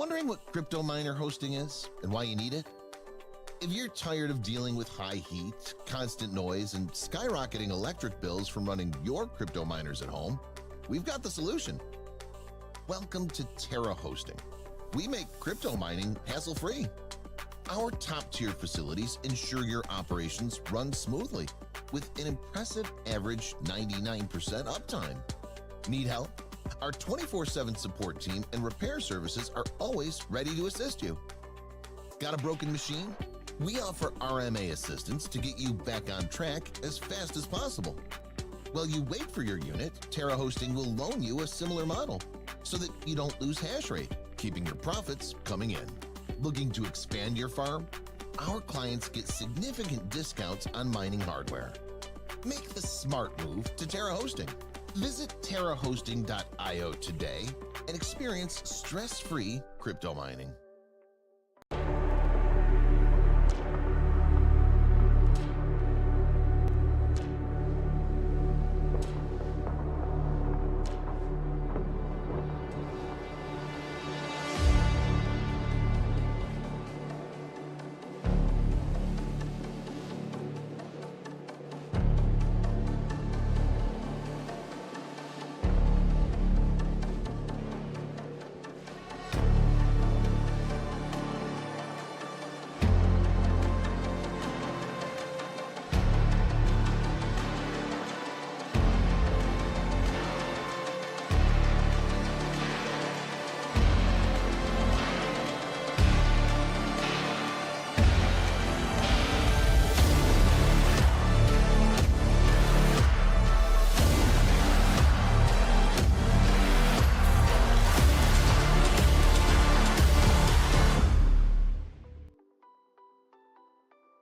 Wondering what crypto miner hosting is and why you need it? If you're tired of dealing with high heat, constant noise, and skyrocketing electric bills from running your crypto miners at home, we've got the solution. Welcome to Terra Hosting. We make crypto mining hassle-free. Our top-tier facilities ensure your operations run smoothly with an impressive average 99% uptime. Need help? Our 24/7 support team and repair services are always ready to assist you. Got a broken machine? We offer RMA assistance to get you back on track as fast as possible. While you wait for your unit, Terra Hosting will loan you a similar model so that you don't lose hash rate, keeping your profits coming in. Looking to expand your farm? Our clients get significant discounts on mining hardware. Make the smart move to Terra Hosting. Visit terrahosting.io today and experience stress-free crypto mining.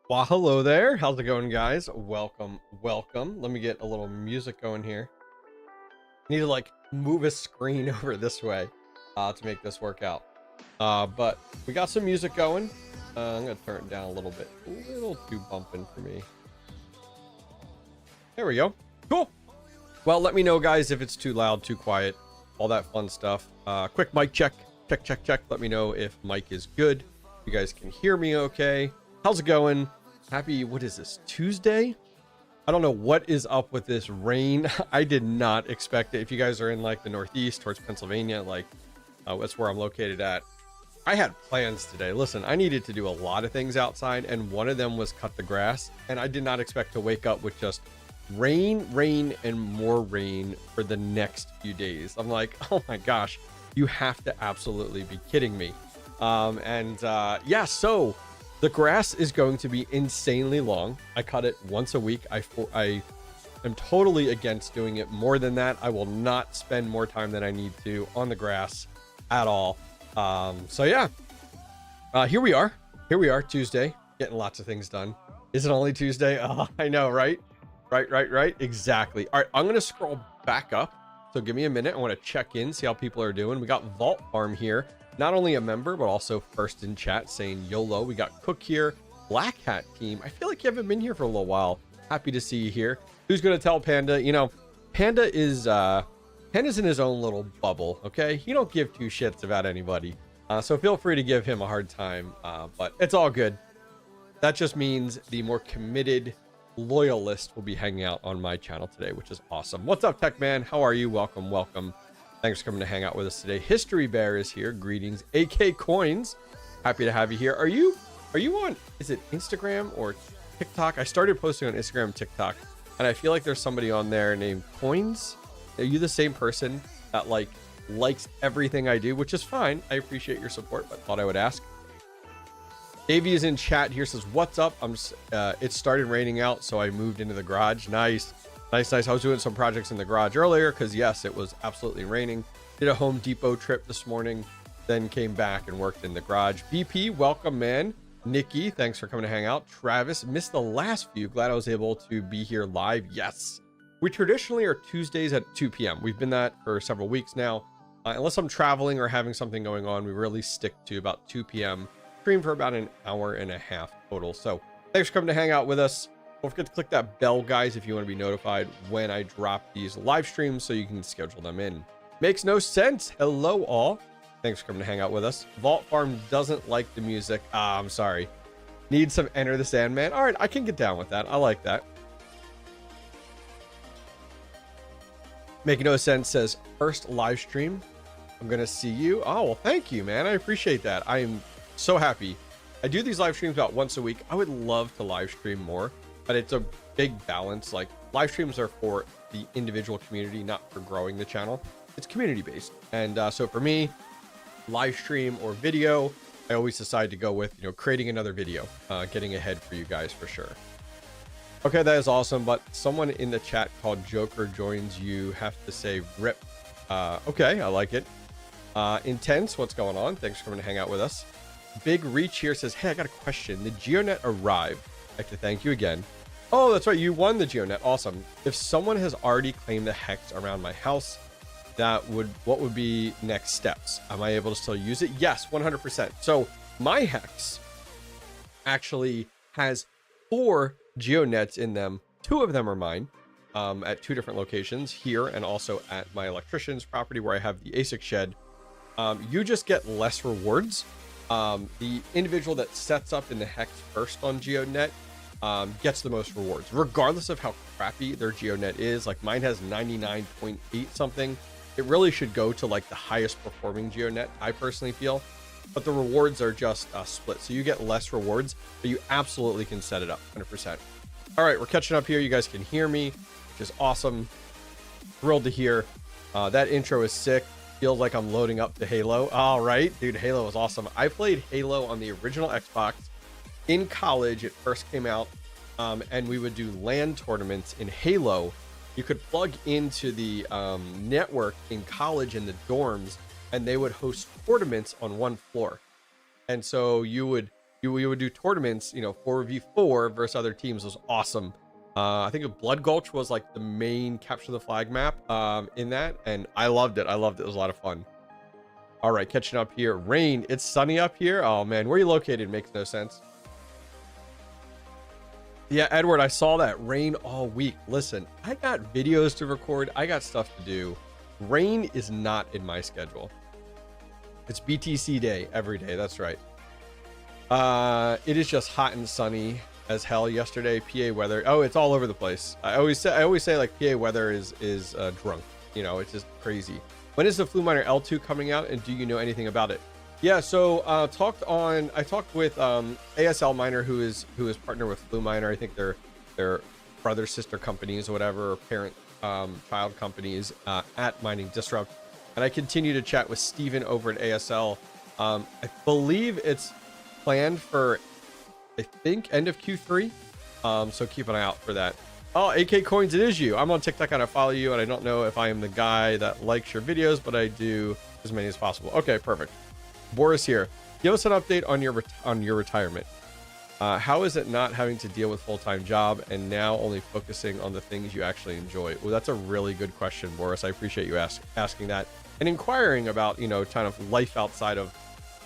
Well, hello there. How's it going, guys? Welcome. Let me get a little music going here. Need to like move a screen over this way to make this work out. But we got some music going. I'm gonna turn it down a little bit. A little too bumping for me. There we go. Cool. Well, let me know, guys, if it's too loud, too quiet, all that fun stuff. Quick mic check. Check. Let me know if mic is good. You guys can hear me okay. How's it going? Happy, what is this, Tuesday? I don't know what is up with this rain. I did not expect it. If you guys are in like the Northeast towards Pennsylvania, like that's where I'm located at. I had plans today. Listen, I needed to do a lot of things outside, and one of them was cut the grass. And I did not expect to wake up with just rain, and more rain for the next few days. I'm like, oh my gosh, you have to absolutely be kidding me. Yeah, so the grass is going to be insanely long. I cut it once a week. I am totally against doing it more than that. I will not spend more time than I need to on the grass at all. So yeah, here we are, Tuesday, getting lots of things done. Is it only Tuesday? Oh, I know, right? Right. Exactly. All right, I'm going to scroll back up. So give me a minute. I want to check in, see how people are doing. We got Vault Farm here. Not only a member, but also first in chat saying YOLO. We got Cook here, Black Hat Team. I feel like you haven't been here for a little while. Happy to see you here. Who's going to tell Panda? You know, Panda's in his own little bubble, okay? He don't give two shits about anybody. So feel free to give him a hard time, but it's all good. That just means the more committed loyalist will be hanging out on my channel today, which is awesome. What's up, Tech Man? How are you? Welcome. Thanks for coming to hang out with us today. History Bear is here. Greetings. AK Coins. Happy to have you here. Are you on, is it Instagram or TikTok? I started posting on Instagram and TikTok, and I feel like there's somebody on there named Coins. Are you the same person that likes everything I do, which is fine. I appreciate your support, but thought I would ask. Davey is in chat here, says, what's up? It started raining out, so I moved into the garage. Nice. I was doing some projects in the garage earlier because yes, it was absolutely raining. Did a Home Depot trip this morning, then came back and worked in the garage. BP, welcome, man. Nikki, thanks for coming to hang out. Travis, missed the last few. Glad I was able to be here live. Yes. We traditionally are Tuesdays at 2 p.m. We've been that for several weeks now. Unless I'm traveling or having something going on, we really stick to about 2 p.m. Stream for about an hour and a half total. So thanks for coming to hang out with us. Don't forget to click that bell, guys, if you want to be notified when I drop these live streams so you can schedule them in. Makes no sense. Hello, all. Thanks for coming to hang out with us. Vault Farm doesn't like the music. Ah, I'm sorry. Need some Enter the Sandman. All right, I can get down with that. I like that. Making No Sense says, first live stream. I'm going to see you. Oh, well, thank you, man. I appreciate that. I am so happy. I do these live streams about once a week. I would love to live stream more, but it's a big balance. Like, live streams are for the individual community, not for growing the channel. It's community based. And so for me, live stream or video, I always decide to go with, you know, creating another video, getting ahead for you guys for sure. Okay, that is awesome. But someone in the chat called Joker joins you. Have to say rip. Okay, I like it. Intense, what's going on? Thanks for coming to hang out with us. Big Reach here says, hey, I got a question. The GeoNet arrived. I'd like to thank you again. Oh, that's right. You won the GeoNet. Awesome. If someone has already claimed the hex around my house, what would be next steps? Am I able to still use it? Yes, 100%. So my hex actually has 4 GeoNets in them. 2 of them are mine, at 2 different locations here and also at my electrician's property where I have the ASIC shed. You just get less rewards. The individual that sets up in the hex first on GeoNet gets the most rewards, regardless of how crappy their GeoNet is. Like mine has 99.8 something. It really should go to like the highest performing GeoNet, I personally feel, but the rewards are just split. So you get less rewards, but you absolutely can set it up 100%. All right, we're catching up here. You guys can hear me, which is awesome. Thrilled to hear. That intro is sick. Feels like I'm loading up to Halo. All right, dude, Halo was awesome. I played Halo on the original Xbox in college. It first came out, and we would do LAN tournaments in Halo. You could plug into the network in college in the dorms, and they would host tournaments on one floor. And so we would do tournaments, you know, 4v4 versus other teams. It was awesome. I think Blood Gulch was like the main capture the flag map in that, and I loved it. It was a lot of fun. All right, catching up here. Rain, it's sunny up here. Oh man, where are you located? Makes no sense. Yeah, Edward, I saw that. Rain all week. Listen, I got videos to record. I got stuff to do. Rain is not in my schedule. It's BTC day every day. That's right. It is just hot and sunny as hell yesterday. PA weather. Oh, it's all over the place. I always say like PA weather is drunk. You know, it's just crazy. When is the Flu Miner L2 coming out, and do you know anything about it? Yeah, so I talked with ASL Miner, who is partnered with Flu Miner. I think they're brother sister companies or whatever, or parent child companies at Mining Disrupt. And I continue to chat with Steven over at ASL. I believe it's planned for, I think, end of Q3. So keep an eye out for that. Oh, AK Coins, it is you. I'm on TikTok and I follow you, and I don't know if I am the guy that likes your videos, but I do as many as possible. Okay, perfect. Boris here. Give us an update on your retirement. How is it not having to deal with full-time job and now only focusing on the things you actually enjoy? Well, that's a really good question, Boris. I appreciate you asking that and inquiring about, you know, kind of life outside of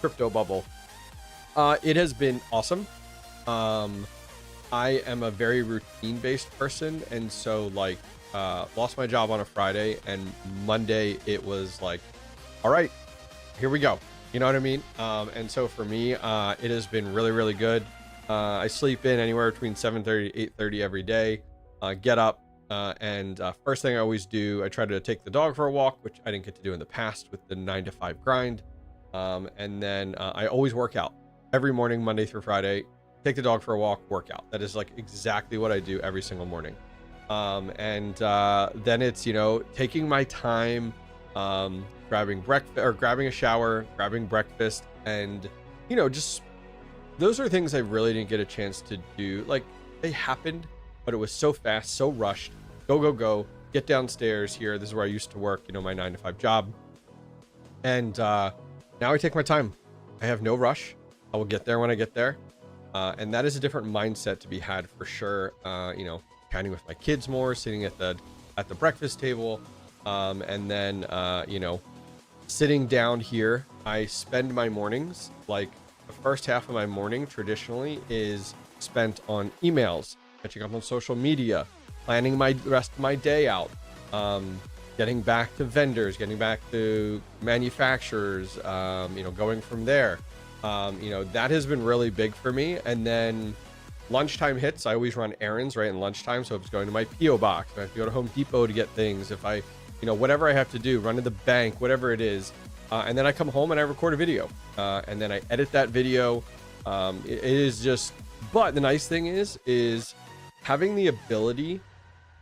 crypto bubble. It has been awesome. I am a very routine-based person, and so like lost my job on a Friday, and Monday it was like, all right, here we go. You know what I mean? And so for me, it has been really, really good. I sleep in anywhere between 7:30 to 8:30 every day. Get up, and first thing I always do, I try to take the dog for a walk, which I didn't get to do in the past with the 9 to 5 grind. And then I always work out every morning, Monday through Friday. Take the dog for a walk, work out. That is like exactly what I do every single morning. And then it's, you know, taking my time, grabbing breakfast or grabbing a shower, grabbing breakfast, and, you know, just those are things I really didn't get a chance to do. Like, they happened, but it was so fast, so rushed. Go, get downstairs here. This is where I used to work, you know, my 9 to 5 job. And now I take my time. I have no rush. I will get there when I get there. And that is a different mindset to be had for sure. You know, chatting with my kids more, sitting at the breakfast table, and then you know, sitting down here. I spend my mornings, like the first half of my morning traditionally is spent on emails, catching up on social media, planning the rest of my day out, getting back to vendors, getting back to manufacturers, going from there. That has been really big for me. And then lunchtime hits, I always run errands right in lunchtime. So if it's going to my PO box, I have to go to Home Depot to get things. If I, whatever I have to do, run to the bank, whatever it is. And then I come home and I record a video, and then I edit that video. It is just, but the nice thing is having the ability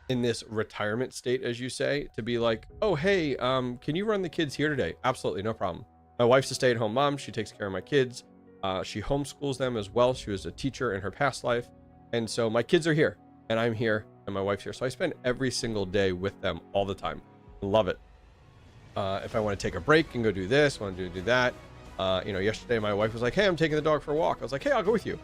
in this retirement state, as you say, to be like, oh, hey, can you run the kids here today? Absolutely, no problem. My wife's a stay-at-home mom. She takes care of my kids. She homeschools them as well. She was a teacher in her past life. And so my kids are here and I'm here and my wife's here. So I spend every single day with them all the time. Love it. If I want to take a break and go do this, want to do that. Yesterday my wife was like, hey, I'm taking the dog for a walk. I was like, hey, I'll go with you.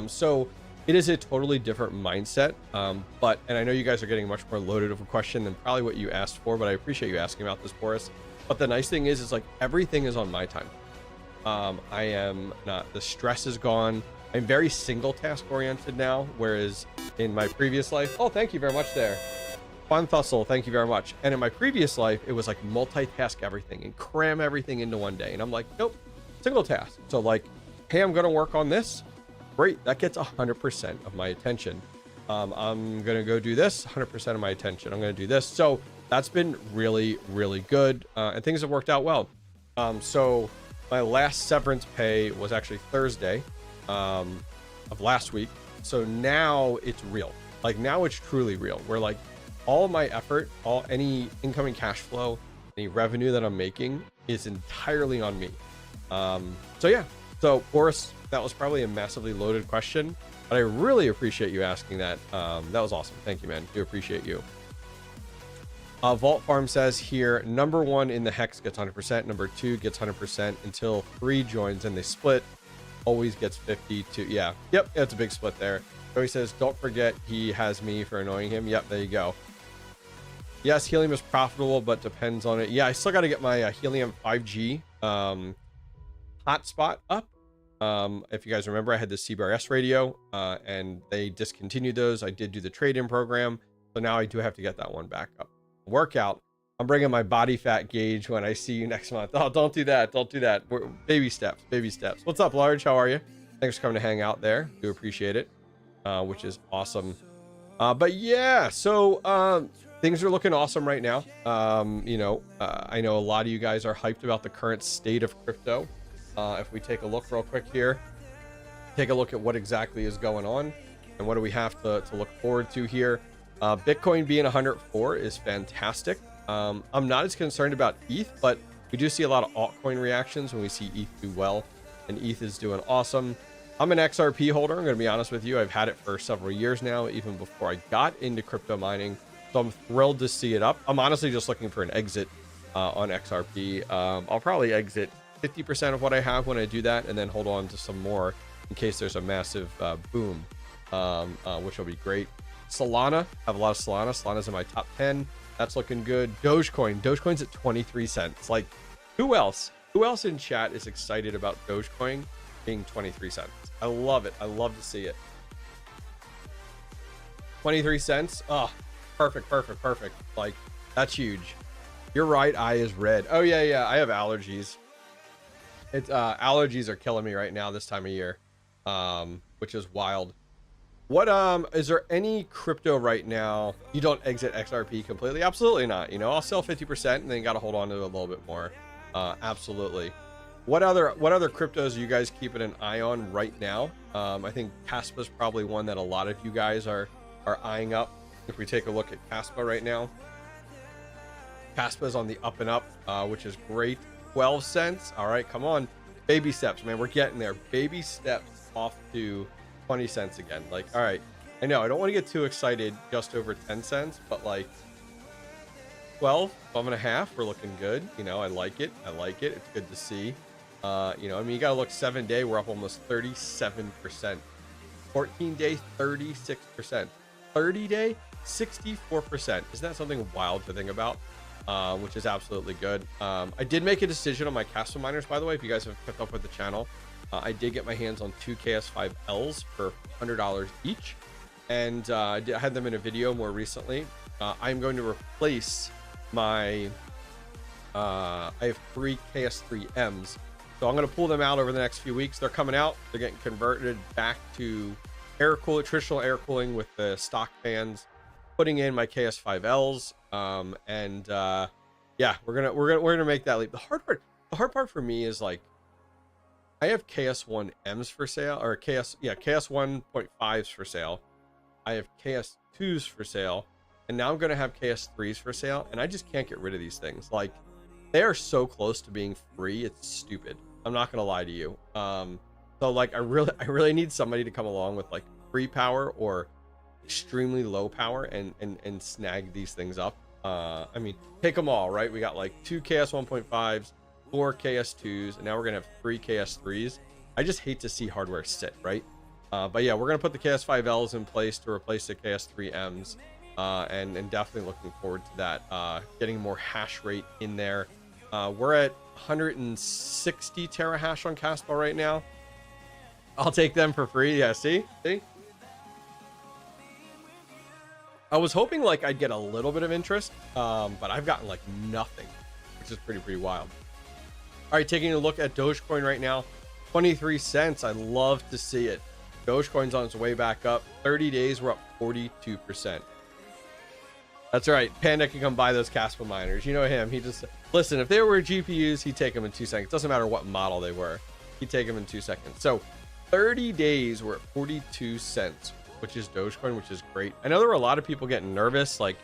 So it is a totally different mindset. And I know you guys are getting much more loaded of a question than probably what you asked for, but I appreciate you asking about this, Boris. But the nice thing is like everything is on my time. I am not, the stress is gone. I'm very single task oriented now, whereas in my previous life, oh, thank you very much there. Fun Thussle, thank you very much. And in my previous life, it was like multitask everything and cram everything into one day. And I'm like, nope, single task. So like, hey, I'm going to work on this. Great. That gets 100% of my attention. I'm going to go do this, 100% of my attention. I'm going to do this. So that's been really, really good. And things have worked out well. So my last severance pay was actually Thursday of last week. So now it's real. Like now it's truly real. We're like, all of my effort, any incoming cash flow, any revenue that I'm making is entirely on me. So yeah. So Boris, that was probably a massively loaded question, but I really appreciate you asking that. That was awesome. Thank you, man. Do appreciate you. Vault Farm says here, number 1 in the hex gets 100%. Number 2 gets 100% until 3 joins and they split. Always gets 52. Yeah. Yep. It's a big split there. So he says, don't forget he has me for annoying him. Yep. There you go. Yes, helium is profitable, but depends on it. Yeah, I still got to get my helium 5G hotspot up. If you guys remember, I had the CBRS radio and they discontinued those. I did do the trade-in program. So now I do have to get that one back up. Workout. I'm bringing my body fat gauge when I see you next month. Oh, don't do that. Don't do that. Baby steps, baby steps. What's up, Large? How are you? Thanks for coming to hang out there. Do appreciate it, which is awesome. But yeah, so things are looking awesome right now. I know a lot of you guys are hyped about the current state of crypto. If we take a look real quick here, take a look at what exactly is going on and what do we have to look forward to here. Bitcoin being 104 is fantastic. I'm not as concerned about ETH, but we do see a lot of altcoin reactions when we see ETH do well, and ETH is doing awesome. I'm an XRP holder. I'm going to be honest with you. I've had it for several years now, even before I got into crypto mining. So I'm thrilled to see it up. I'm honestly just looking for an exit on XRP. I'll probably exit 50% of what I have when I do that, and then hold on to some more in case there's a massive boom, which will be great. Solana, I have a lot of Solana. Solana's in my top 10. That's looking good. Dogecoin's at 23 cents. Like, who else in chat is excited about Dogecoin being 23 cents? I love it. I love to see it. 23 cents. Oh, perfect. Like, that's huge. Your right eye is red. Oh yeah. I have allergies. It's allergies are killing me right now this time of year, which is wild. What is there any crypto right now you don't exit XRP completely? Absolutely not. I'll sell 50% and then got to hold on to it a little bit more. Absolutely. What other cryptos are you guys keeping an eye on right now? I think Kaspa is probably one that a lot of you guys are eyeing up. If we take a look at Kaspa right now, Kaspa is on the up and up, which is great. 12 cents. All right, come on. Baby steps, man. We're getting there. Baby steps off to 20 cents again. Like, all right. I know I don't want to get too excited just over 10 cents, but like 12 and a half, we're looking good. I like it. It's good to see. You got to look 7-day. We're up almost 37%. 14-day, 36%. 30-day, 64%. Isn't that something wild to think about? Which is absolutely good. I did make a decision on my Kaspa miners, by the way, if you guys have kept up with the channel. I did get my hands on 2 KS5Ls for $100 each, and I had them in a video more recently. I'm going to replace my I have 3 KS3Ms, so I'm going to pull them out over the next few weeks. They're coming out. They're getting converted back to traditional air cooling with the stock fans, putting in my KS5Ls, yeah, we're gonna make that leap. The hard part for me is, like, I have KS1Ms for sale, or KS1.5s for sale. I have KS2s for sale, and now I'm gonna have KS3s for sale, and I just can't get rid of these things. Like, they are so close to being free, it's stupid. I'm not gonna lie to you. So, like, I really need somebody to come along with, like, free power or extremely low power and snag these things up. I mean, take them all, right? We got like 2 KS1.5s, 4 KS2s, and now we're gonna have 3 KS3s. I just hate to see hardware sit, right? But yeah, we're gonna put the KS5Ls in place to replace the KS3Ms, and definitely looking forward to that. Getting more hash rate in there. We're at 160 terahash on Kaspa right now. I'll take them for free. Yeah, see? I was hoping, like, I'd get a little bit of interest, but I've gotten, like, nothing, which is pretty wild. All right, taking a look at Dogecoin right now, 23 cents. I love to see it. Dogecoin's on its way back up. 30 days, we're up 42%. That's right. Panda can come buy those Kaspa miners. You know him. He just, listen, if they were GPUs, he'd take them in 2 seconds. Doesn't matter what model they were. He'd take them in 2 seconds. So 30 days, we're at 42 cents, which is Dogecoin, which is great. I know there were a lot of people getting nervous, like,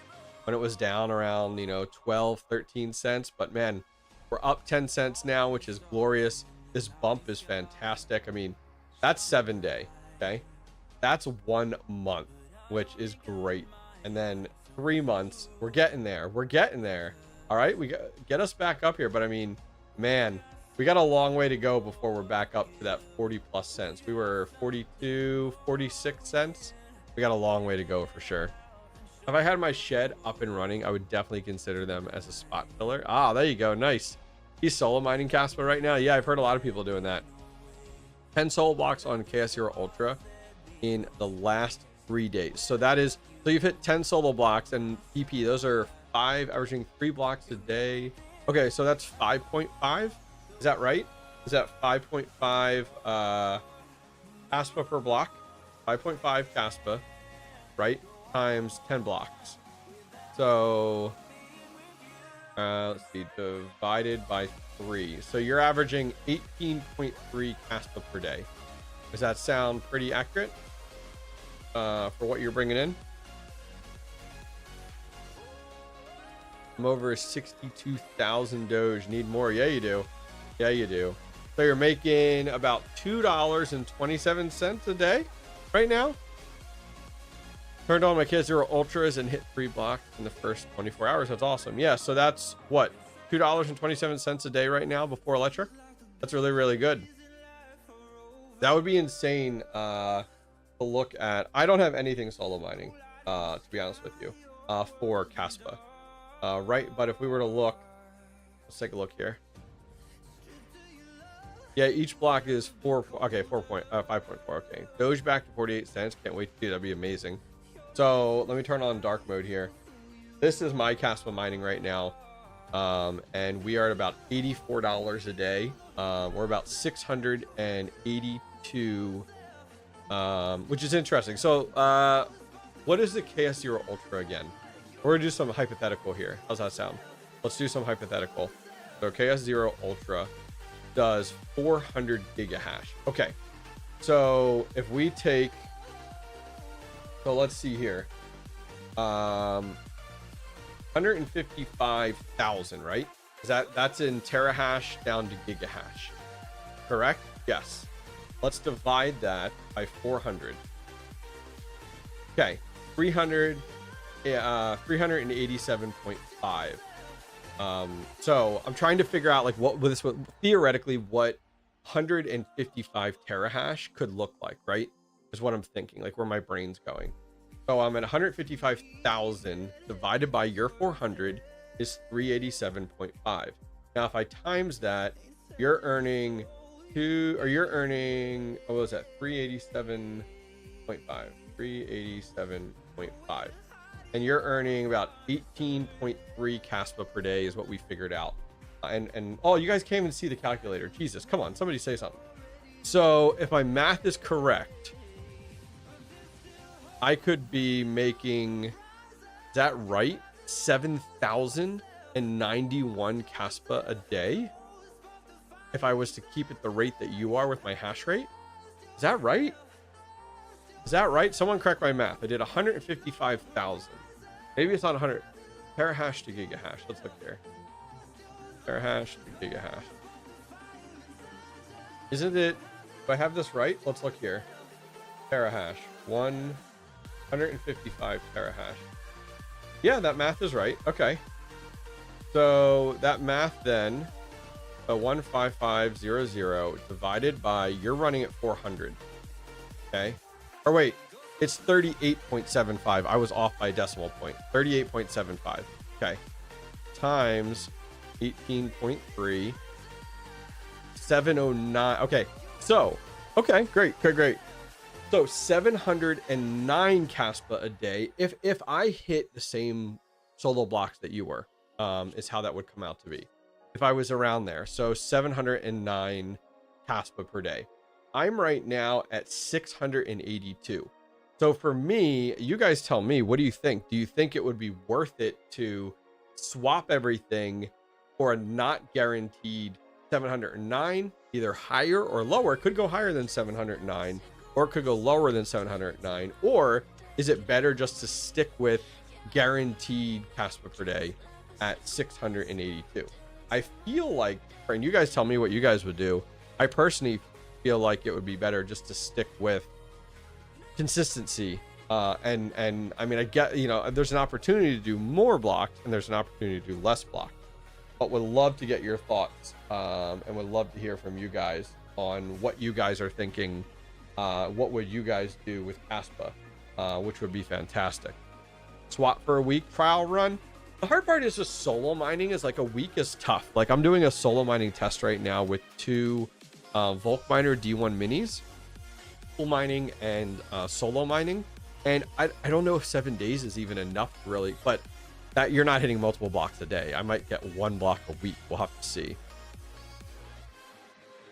when it was down around, 12, 13 cents. But, man, we're up 10 cents now, which is glorious. This bump is fantastic. I mean, that's 7 day, okay? That's 1 month, which is great. And then 3 months, we're getting there. All right, we get us back up here. But, I mean, man, we got a long way to go before we're back up to that 40 plus cents. We were 42, 46 cents. We got a long way to go for sure. If I had my shed up and running, I would definitely consider them as a spot filler. Ah, there you go. Nice. He's solo mining Kaspa right now. Yeah, I've heard a lot of people doing that. 10 solo blocks on KS0 Ultra in the last 3 days. So you've hit 10 solo blocks, and DP, those are 5, averaging 3 blocks a day. Okay, so that's 5.5. Is that right? Is that 5.5 Kaspa per block? 5.5 Kaspa, right? Times 10 blocks. So let's see, divided by 3. So you're averaging 18.3 Kaspa per day. Does that sound pretty accurate for what you're bringing in? I'm over 62,000 Doge. Need more? Yeah, you do. Yeah, you do. So you're making about $2.27 a day right now. Turned on my KS0 Ultras and hit 3 blocks in the first 24 hours. That's awesome. Yeah, so that's what, $2.27 a day right now before electric. That's really good. That would be insane to look at. I don't have anything solo mining, to be honest with you, for Kaspa, right? But if we were to look, let's take a look here. Yeah, each block is 5.4. Okay, Doge back to 48 cents. Can't wait to do that. That'd be amazing. So let me turn on dark mode here. This is my Kaspa mining right now, and we are at about $84 a day. We're about 682, which is interesting. So what is the KS0 Ultra again? We're gonna do some hypothetical here. How's that sound? Let's do some hypothetical. So KS0 Ultra does 400 gigahash. Okay, so if we take, so let's see here, 155,000, right? Is that's in terahash down to gigahash, correct? Yes. Let's divide that by 400. Okay, 387.5. So I'm trying to figure out, like, what with this, theoretically, what 155 terahash could look like, right? Is what I'm thinking, like, where my brain's going. So I'm at 155,000 divided by your 400 is 387.5. Now, if I times that, you're earning what was that? 387.5. 387.5. and you're earning about 18.3 Kaspa per day is what we figured out. And oh, you guys can't even see the calculator. Jesus, come on, somebody say something. So if my math is correct, I could be making, is that right? 7,091 Kaspa a day if I was to keep it the rate that you are with my hash rate. Is that right? Is that right? Someone correct my math. I did 155,000. Maybe it's not 100. Terahash to gigahash. Let's look here. Terahash to gigahash. Isn't it? Do I have this right? Let's look here. Terahash. 155 terahash. Yeah, that math is right. Okay. So that math then, 15500 divided by, you're running at 400. Okay. Or wait, it's 38.75. I was off by a decimal point. 38.75. Okay. Times 18.3. 709. Okay. So, okay, great. So 709 Kaspa a day. If I hit the same solo blocks that you were, is how that would come out to be. If I was around there. So 709 Kaspa per day. I'm right now at 682. So for me, you guys tell me, what do you think? Do you think it would be worth it to swap everything for a not guaranteed 709, either higher or lower? It could go higher than 709, or it could go lower than 709. Or is it better just to stick with guaranteed Kaspa per day at 682? I feel like, and you guys tell me what you guys would do. I personally feel like it would be better just to stick with consistency. And I mean, I get, there's an opportunity to do more blocks and there's an opportunity to do less blocks, but would love to get your thoughts, and would love to hear from you guys on what you guys are thinking. What would you guys do with Kaspa, which would be fantastic. Swap for a week trial run. The hard part is just solo mining is like, a week is tough. Like, I'm doing a solo mining test right now with two Volk Miner D1 minis, pool mining and solo mining. And I don't know if 7 days is even enough, really, but that you're not hitting multiple blocks a day. I might get one block a week. We'll have to see.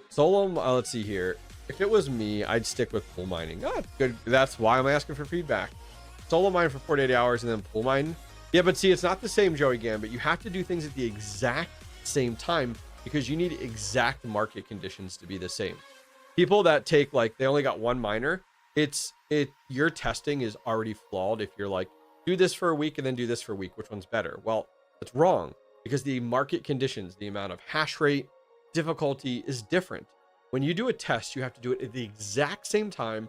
Solo, let's see here. If it was me, I'd stick with pool mining. Oh, good. That's why I'm asking for feedback. Solo mine for 48 hours and then pool mine. Yeah, but see, it's not the same, Joey Gambit. You have to do things at the exact same time because you need exact market conditions to be the same. People that take, like, they only got one miner, your testing is already flawed if you're like, do this for a week and then do this for a week. Which one's better? Well, that's wrong because the market conditions, the amount of hash rate, difficulty is different. When you do a test, you have to do it at the exact same time,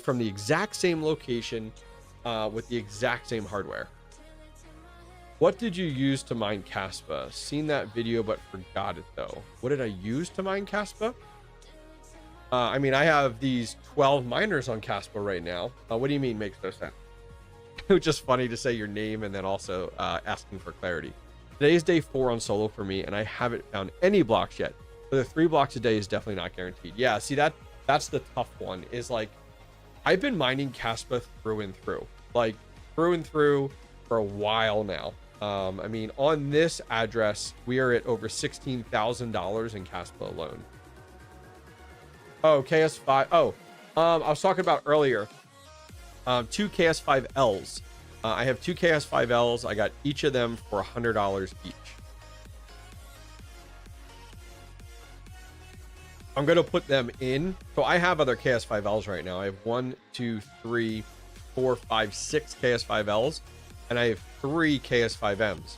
from the exact same location, with the exact same hardware. What did you use to mine Kaspa? Seen that video, but forgot it though. What did I use to mine Kaspa? I mean, I have these 12 miners on Kaspa right now. What do you mean makes no sense? It's just funny to say your name and then also asking for clarity. Today's day 4 on solo for me, and I haven't found any blocks yet. But the 3 blocks a day is definitely not guaranteed. Yeah, see, that's the tough one, is like, I've been mining Kaspa through and through. Like, through and through for a while now. I mean, on this address, we are at over $16,000 in Kaspa alone. Oh, KS5. Oh, I was talking about earlier. 2 KS5Ls. I have 2 KS5Ls. I got each of them for $100 each. I'm going to put them in. So I have other KS5Ls right now. I have 1, 2, 3, 4, 5, 6 KS5Ls. And I have 3 KS5Ms.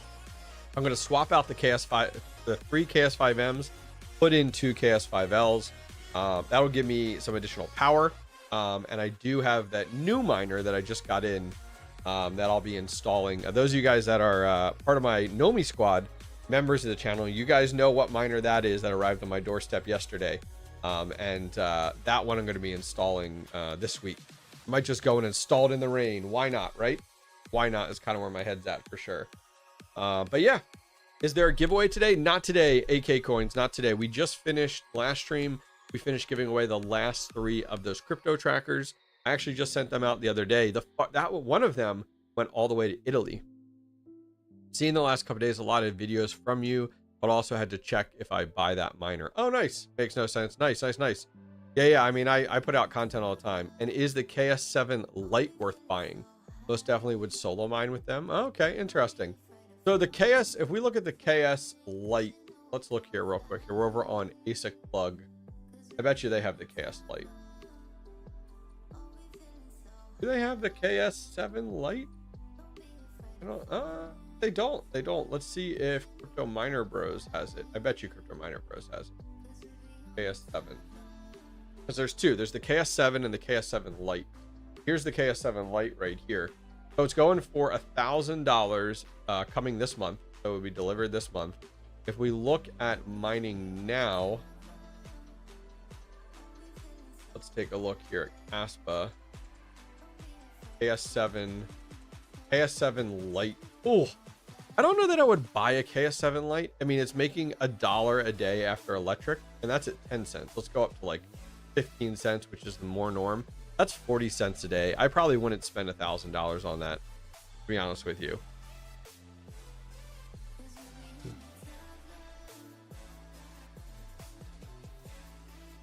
I'm going to swap out the 3 KS5Ms, put in 2 KS5Ls. That will give me some additional power. And I do have that new miner that I just got in, that I'll be installing. Those of you guys that are part of my Nomi squad, members of the channel, you guys know what miner that is that arrived on my doorstep yesterday. That one I'm going to be installing this week. I might just go and install it in the rain. Why not, right? Why not is kind of where my head's at for sure. But yeah, is there a giveaway today? Not today, AK coins, not today. We just finished last stream. We finished giving away the last 3 of those crypto trackers. I actually just sent them out the other day. One of them went all the way to Italy. Seen the last couple days a lot of videos from you, but also had to check if I buy that miner. Oh, nice. Makes no sense. Nice. Yeah. I mean, I put out content all the time. And is the KS7 Lite worth buying? Most definitely would solo mine with them. Okay, interesting. So the KS, if we look at the KS Lite, let's look here real quick. Here, we're over on ASIC plug. I bet you they have the KS Lite. Do they have the KS7 Lite? I don't, they don't. Let's see if Crypto Miner Bros has it. I bet you Crypto Miner Bros has it. KS7. Because there's two. There's the KS7 and the KS7 Lite. Here's the KS7 Lite right here. So it's going for $1,000 coming this month. So it will be delivered this month. If we look at mining now, let's take a look here at Kaspa. KS7 Lite. Oh, I don't know that I would buy a KS7 Lite. I mean, it's making $1 a day after electric, and that's at 10 cents. Let's go up to like 15 cents, which is the more norm. That's 40 cents a day. I probably wouldn't spend $1,000 on that, to be honest with you.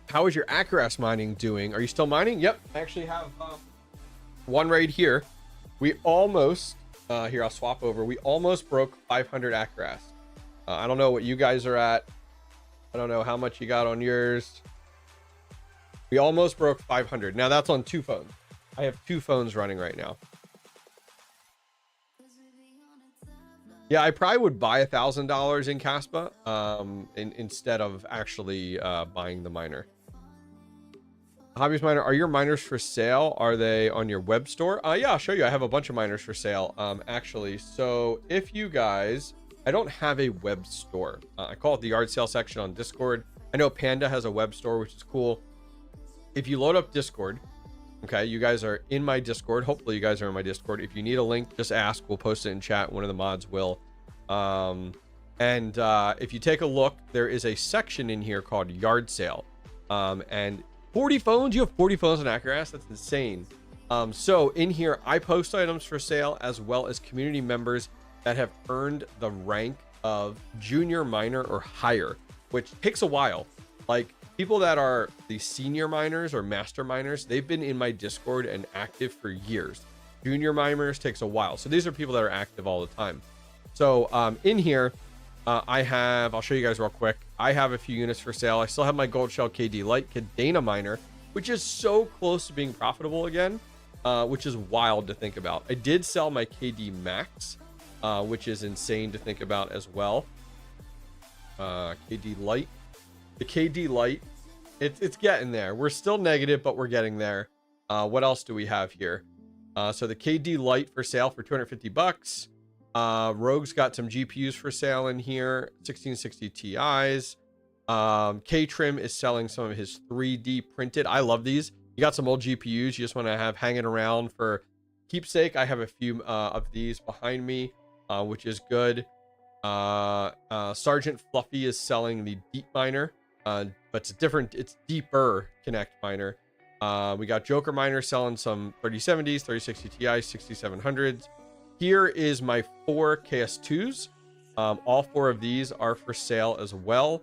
How is your Acras mining doing? Are you still mining? Yep, I actually have one right here. We almost, here, I'll swap over. We almost broke 500 Acras. I don't know what you guys are at. I don't know how much you got on yours. We almost broke 500. Now that's on two phones. I have two phones running right now. Yeah, I probably would buy $1,000 in Kaspa instead of actually buying the miner. Hobbyist miner, are your miners for sale? Are they on your web store? Yeah, I'll show you. I have a bunch of miners for sale, actually. So if you guys, I don't have a web store. I call it the yard sale section on Discord. I know Panda has a web store, which is cool. If you load up Discord, okay, you guys are in my Discord. Hopefully you guys are in my Discord. If you need a link, just ask. We'll post it in chat. One of the mods will. If you take a look, there is a section in here called yard sale. And 40 phones. You have 40 phones on Acras. That's insane. So in here, I post items for sale as well as community members that have earned the rank of junior miner or higher, which takes a while. Like people that are the senior miners or master miners, they've been in my Discord and active for years. Junior miners takes a while. So these are people that are active all the time. So in here, I'll show you guys real quick. I have a few units for sale. I still have my Gold Shell KD Lite Cadena miner, which is so close to being profitable again, which is wild to think about. I did sell my KD Max, which is insane to think about as well. KD Lite. The KD Lite, it's getting there. We're still negative, but we're getting there. What else do we have here? So the KD Lite for sale for 250 bucks. Rogue's got some GPUs for sale in here, 1660 Ti's. K-Trim is selling some of his 3D printed. I love these. You got some old GPUs you just want to have hanging around for keepsake. I have a few of these behind me, which is good. Sergeant Fluffy is selling the Deep Miner, but it's deeper Connect Miner. We got Joker Miner selling some 3070s, 3060 Ti, 6700s. Here is my 4 KS2s. All 4 of these are for sale as well.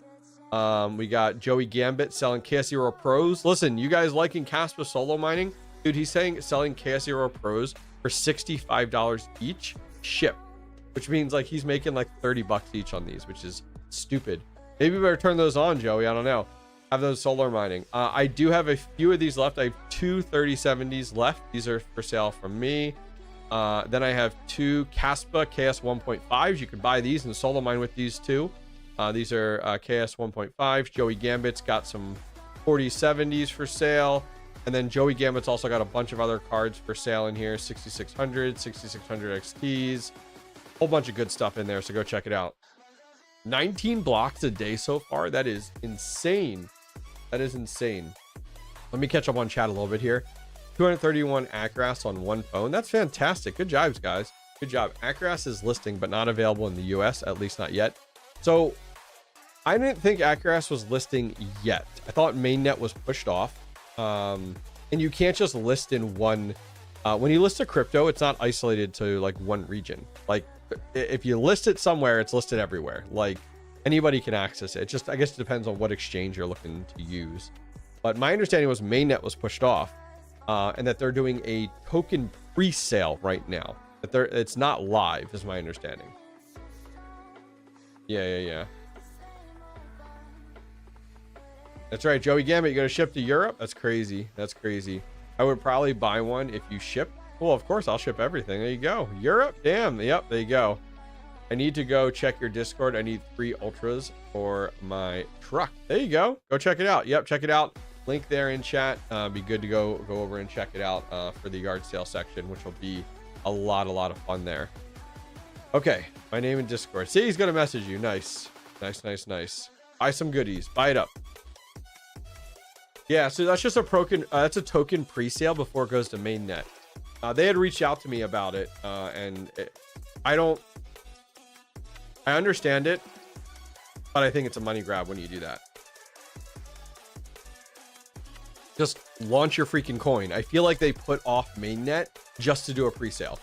We got Joey Gambit selling KS0 Pros. Listen, you guys liking Kaspa solo mining? Dude, he's selling KS0 Pros for $65 each, ship. Which means like he's making like 30 bucks each on these, which is stupid. Maybe we better turn those on, Joey. I don't know. Have those solar mining. I do have a few of these left. I have 2 3070s left. These are for sale from me. Then I have 2 Kaspa KS 1.5s. You could buy these and solo mine with these too. These are KS 1.5s. Joey Gambit's got some 4070s for sale. And then Joey Gambit's also got a bunch of other cards for sale in here. 6600, 6600 XTs. Whole bunch of good stuff in there, so go check it out. 19 blocks a day so far. That is insane. That is insane. Let me catch up on chat a little bit here. 231 Acras on one phone. That's fantastic. Good jobs, guys. Good job. Acras is listing, but not available in the US, at least not yet. So I didn't think Acras was listing yet. I thought mainnet was pushed off. And you can't just list in one When you list a crypto, it's not isolated to like one region. Like if you list it somewhere, it's listed everywhere. Like anybody can access it. Just, I guess it depends on what exchange you're looking to use. But my understanding was mainnet was pushed off, and that they're doing a token pre-sale right now. That it's not live, is my understanding. Yeah. That's right, Joey Gambit. You got to ship to Europe? That's crazy. That's crazy. I would probably buy one if you ship. Well, of course, I'll ship everything. There you go. Europe? Damn. Yep, there you go. I need to go check your Discord. I need 3 ultras for my truck. There you go. Go check it out. Yep, check it out. Link there in chat. Be good to go over and check it out for the yard sale section, which will be a lot of fun there. Okay, my name in Discord. See, he's gonna message you. Nice. Buy some goodies. Buy it up. Yeah, so that's just a token. That's a token pre-sale before it goes to mainnet. They had reached out to me about it, and I understand it, but I think it's a money grab when you do that. Just launch your freaking coin. I feel like they put off mainnet just to do a pre-sale.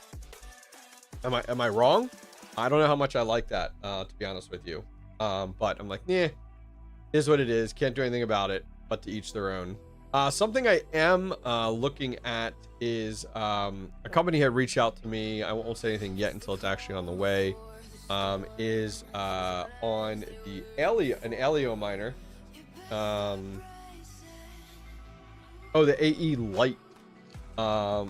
Am I wrong? I don't know how much I like that, to be honest with you. But I'm like, yeah, is what it is. Can't do anything about it, but to each their own. Something I am looking at is a company had reached out to me. I won't say anything yet until it's actually on the way. Is on the an Alio miner. The AE Lite,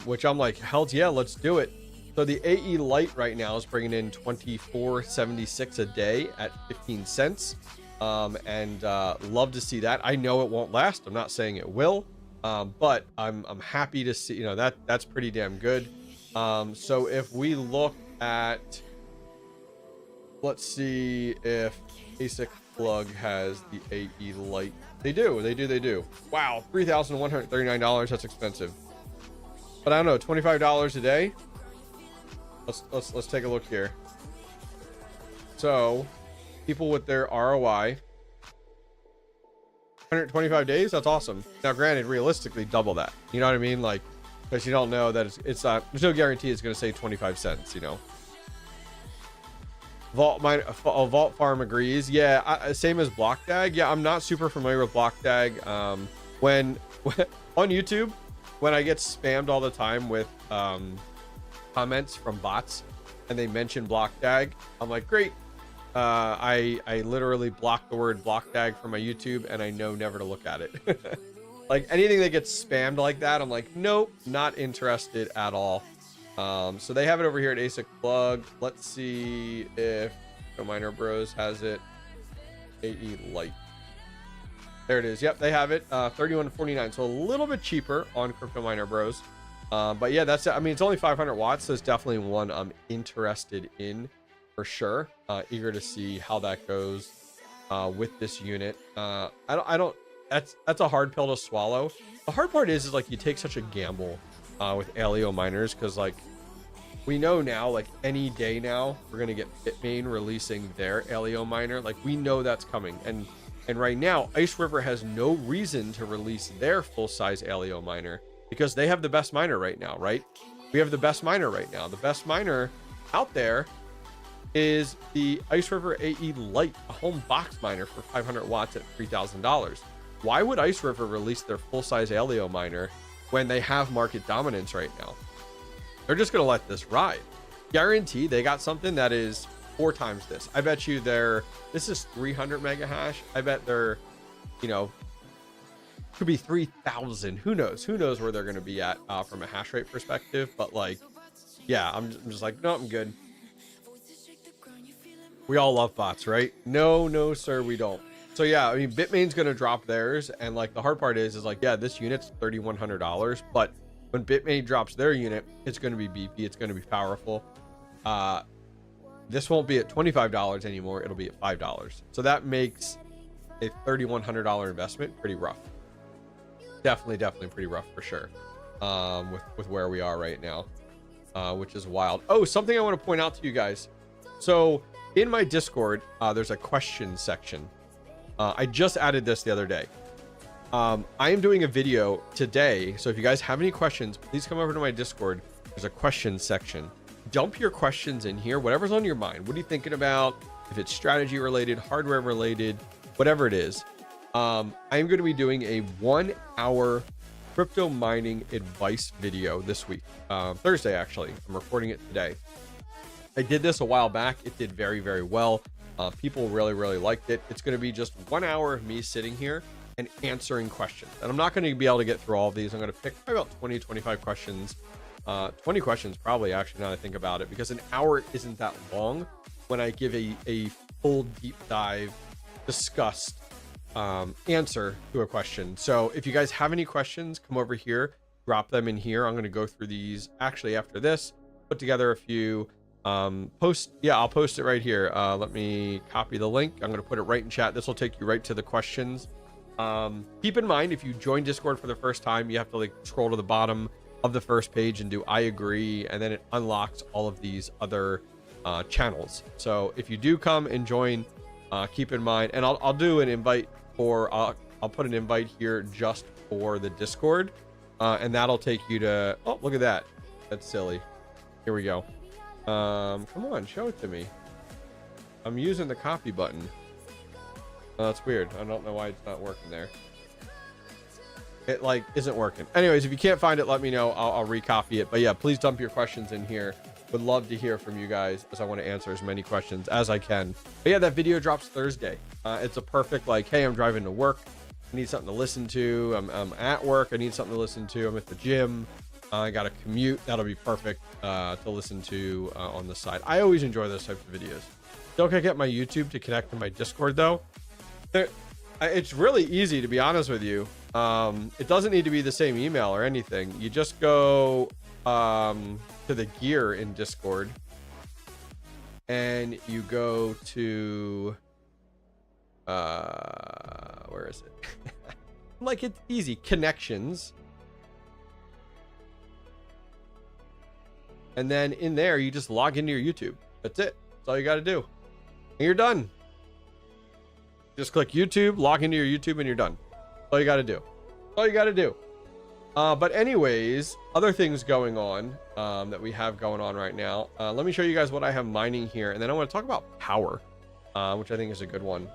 which I'm like, hell yeah, let's do it. So the AE Lite right now is bringing in $24.76 a day at 15 cents. And love to see that. I know it won't last. I'm not saying it will, but I'm happy to see, that's pretty damn good. So if we look at, let's see if ASIC plug has the AE Lite. They do. Wow, $3,139. That's expensive. But I don't know, $25 a day. Let's take a look here. So people with their ROI, 125 days. That's awesome. Now, granted, realistically, double that. You know what I mean? Like, because you don't know that it's not. There's no guarantee it's going to say 25 cents. Vault Farm agrees. Yeah, same as BlockDAG. Yeah, I'm not super familiar with BlockDAG. When on YouTube, when I get spammed all the time with comments from bots and they mention BlockDAG, I'm like, great. I literally block the word BlockDAG from my YouTube, and I know never to look at it. Like anything that gets spammed like that, I'm like, nope, not interested at all. So they have it over here at ASIC plug. Let's see if Miner Bros has it. AE Lite. There it is. Yep, they have it. $31.49. So a little bit cheaper on Crypto Miner Bros. But yeah, that's it. I mean, it's only 500 watts. So it's definitely one I'm interested in for sure. Eager to see how that goes with this unit. I don't. That's a hard pill to swallow. The hard part is like you take such a gamble with Alio miners, because like we know now, like any day now, we're gonna get Bitmain releasing their Alio miner. Like we know that's coming, and right now Ice River has no reason to release their full-size Alio miner because they have the best miner right now, right? We have the best miner right now. The best miner out there is the Ice River AE Lite, a home box miner for 500 watts at $3,000. Why would Ice River release their full-size Alio miner when they have market dominance right now? They're just going to let this ride. Guarantee they got something that is 4 times this. I bet you this is 300 mega hash. I bet they're, could be 3,000. Who knows where they're going to be at from a hash rate perspective. But like, yeah, I'm just like, no, I'm good. We all love bots, right? No, sir, we don't. So yeah, I mean, Bitmain's going to drop theirs. And like the hard part is like, yeah, this unit's $3,100, but when Bitmain drops their unit, it's going to be beefy. It's going to be powerful. This won't be at $25 anymore. It'll be at $5. So that makes a $3,100 investment pretty rough. Definitely pretty rough for sure. With where we are right now, which is wild. Oh, something I want to point out to you guys. So in my Discord, there's a question section. I just added this the other day. I am doing a video today. So if you guys have any questions, please come over to my Discord. There's a question section. Dump your questions in here, whatever's on your mind. What are you thinking about? If it's strategy related, hardware related, whatever it is. I'm going to be doing a 1 hour crypto mining advice video this week. Thursday, actually. I'm recording it today. I did this a while back. It did very, very well. People really, really liked it. It's going to be just 1 hour of me sitting here and answering questions. And I'm not going to be able to get through all of these. I'm going to pick probably about 20, 25 questions. 20 questions probably, actually, now that I think about it, because an hour isn't that long when I give a full deep dive, discussed answer to a question. So if you guys have any questions, come over here, drop them in here. I'm going to go through these actually after this, put together a few post. Yeah, I'll post it right here. Let me copy the link. I'm going to put it right in chat. This will take you right to the questions. Keep in mind, if you join Discord for the first time, you have to like scroll to the bottom of the first page and do I agree, and then it unlocks all of these other channels. So if you do come and join, keep in mind, and I'll do an invite for I'll put an invite here just for the Discord, and that'll take you to, oh, look at that, that's silly. Here we go. Come on, show it to me. I'm using the copy button. Oh, that's weird. I don't know why it's not working there. It like isn't working. Anyways, if you can't find it, let me know. I'll recopy it. But yeah, please dump your questions in here. Would love to hear from you guys, as I want to answer as many questions as I can. But yeah, that video drops Thursday. It's a perfect, like, hey, I'm driving to work, I need something to listen to. I'm at work, I need something to listen to. I'm at the gym, I got a commute. That'll be perfect to listen to on the side. I always enjoy those types of videos. Don't get my YouTube to connect to my Discord though. It's really easy, to be honest with you. It doesn't need to be the same email or anything. You just go to the gear in Discord, and you go to where is it? Like, it's easy. Connections, and then in there you just log into your YouTube. That's it. That's all you got to do, and you're done. Just click YouTube, log into your YouTube, and you're done. That's all you got to do. That's all you got to do. But anyways, other things going on that we have going on right now. Let me show you guys what I have mining here, and then I want to talk about power, which I think is a good one.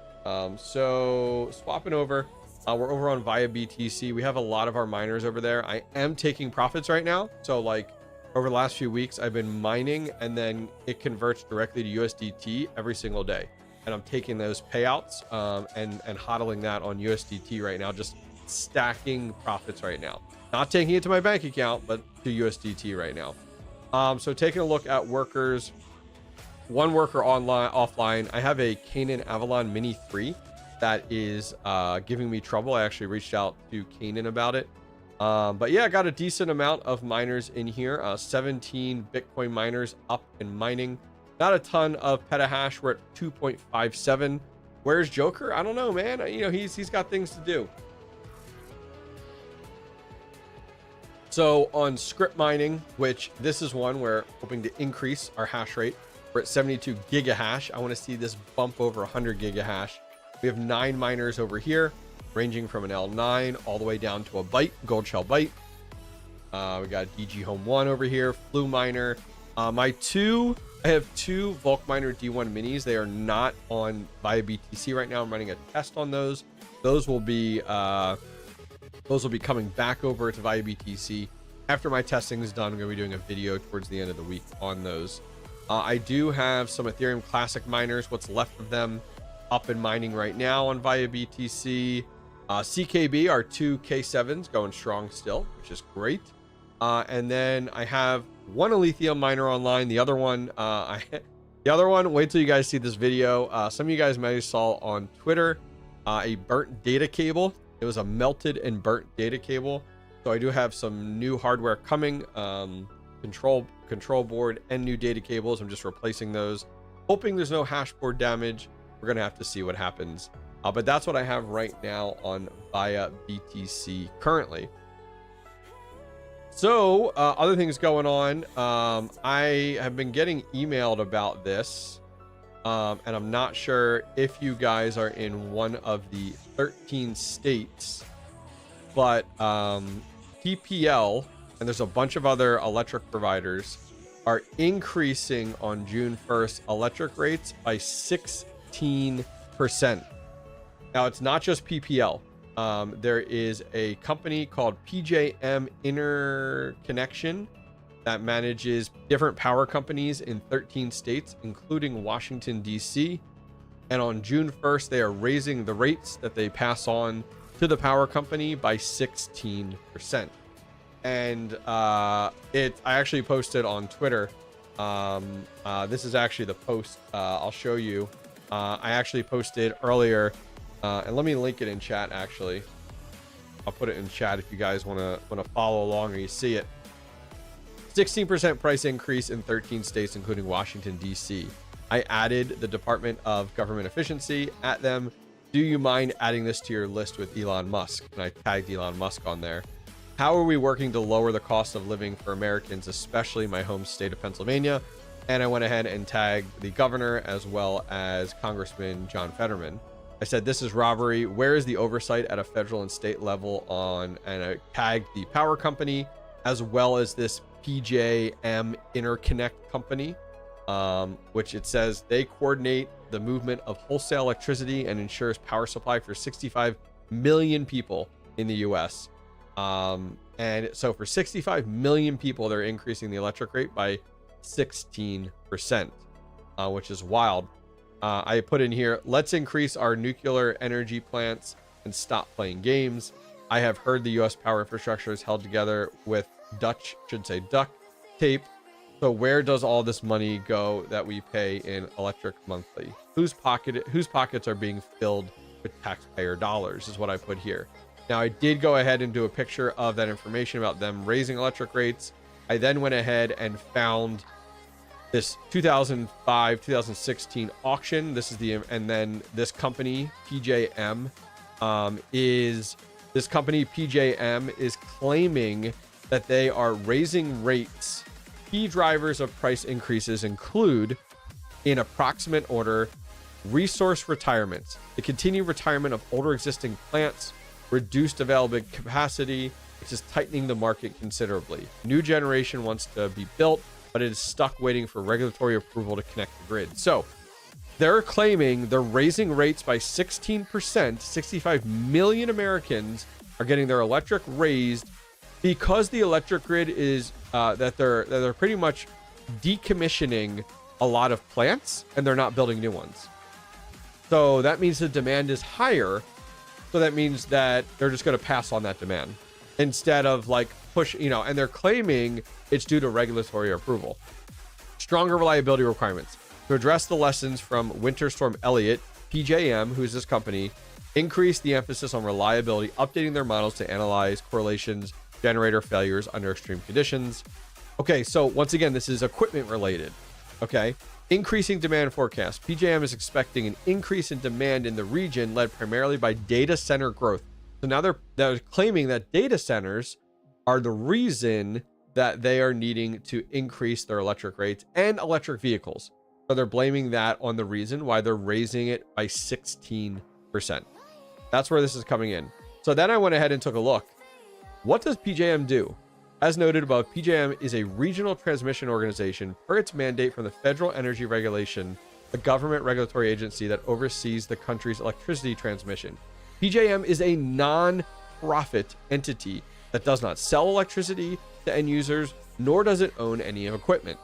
So swapping over, we're over on via BTC. We have a lot of our miners over there. I am taking profits right now. So like over the last few weeks, I've been mining, and then it converts directly to USDT every single day. And I'm taking those payouts and hodling that on USDT right now, just stacking profits right now. Not taking it to my bank account, but to USDT right now. So taking a look at workers, one worker offline. I have a Canaan Avalon Mini 3 that is giving me trouble. I actually reached out to Canaan about it. But yeah, I got a decent amount of miners in here. 17 Bitcoin miners up and mining. Not a ton of petahash. We're at 2.57. Where's Joker? I don't know, man. You know, he's got things to do. So on script mining, which this is one where hoping to increase our hash rate. We're at 72 gigahash. I want to see this bump over 100 gigahash. We have 9 miners over here, ranging from an L9 all the way down to a byte, gold shell byte. We got DG Home 1 over here, Flu miner. I have 2 Volk Miner D1 minis. They are not on via BTC right now. I'm running a test on those. Those will be coming back over to via BTC. After my testing is done, I'm going to be doing a video towards the end of the week on those. I do have some Ethereum Classic miners, what's left of them, up and mining right now on via BTC. CKB, our 2 K7s going strong still, which is great. And then I have one Lithium miner online. The other one, wait till you guys see this video. Some of you guys may have saw on Twitter a burnt data cable. It was a melted and burnt data cable. So I do have some new hardware coming, control board and new data cables. I'm just replacing those, hoping there's no hash board damage. We're gonna have to see what happens. But that's what I have right now on via BTC currently. So other things going on. I have been getting emailed about this, and I'm not sure if you guys are in one of the 13 states but PPL, and there's a bunch of other electric providers, are increasing on June 1st electric rates by 16%. Now, it's not just PPL. There is a company called PJM Interconnection that manages different power companies in 13 states, including Washington, D.C. And on June 1st, they are raising the rates that they pass on to the power company by 16%. And I actually posted on Twitter. This is actually the post. I'll show you. I actually posted earlier, and let me link it in chat. Actually, I'll put it in chat if you guys want to follow along or you see it. 16% price increase in 13 states, including Washington, D.C. I added the Department of Government Efficiency at them. Do you mind adding this to your list with Elon Musk? And I tagged Elon Musk on there. How are we working to lower the cost of living for Americans, especially my home state of Pennsylvania? And I went ahead and tagged the governor as well as Congressman John Fetterman. I said, this is robbery. Where is the oversight at a federal and state level on, and I tagged the power company as well as this PJM Interconnect company, which it says they coordinate the movement of wholesale electricity and ensures power supply for 65 million people in the US. And so for 65 million people, they're increasing the electric rate by 16%, which is wild. I put in here, let's increase our nuclear energy plants and stop playing games. I have heard the US power infrastructure is held together with duct tape. So where does all this money go that we pay in electric monthly? Whose pockets are being filled with taxpayer dollars is what I put here. Now, I did go ahead and do a picture of that information about them raising electric rates. I then went ahead and found this 2005-2016 auction. This is and then this company PJM is claiming that they are raising rates. Key drivers of price increases include, in approximate order, resource retirements, the continued retirement of older existing plants, reduced available capacity, which is tightening the market considerably. New generation wants to be built, but it is stuck waiting for regulatory approval to connect the grid. So they're claiming they're raising rates by 16%. 65 million Americans are getting their electric raised because the electric grid is that they're pretty much decommissioning a lot of plants and they're not building new ones. So that means the demand is higher. So that means that they're just going to pass on that demand instead of like push, and they're claiming it's due to regulatory approval. Stronger reliability requirements. To address the lessons from Winter Storm Elliott, PJM, who's this company, increased the emphasis on reliability, updating their models to analyze correlations, generator failures under extreme conditions. Okay, so once again, this is equipment related. Okay. Increasing demand forecast. PJM is expecting an increase in demand in the region led primarily by data center growth. So now they're claiming that data centers are the reason that they are needing to increase their electric rates and electric vehicles. So they're blaming that on the reason why they're raising it by 16%. That's where this is coming in. So then I went ahead and took a look. What does PJM do? As noted above, PJM is a regional transmission organization per its mandate from the Federal Energy Regulation, a government regulatory agency that oversees the country's electricity transmission. PJM is a non-profit entity that does not sell electricity to end users, nor does it own any equipment,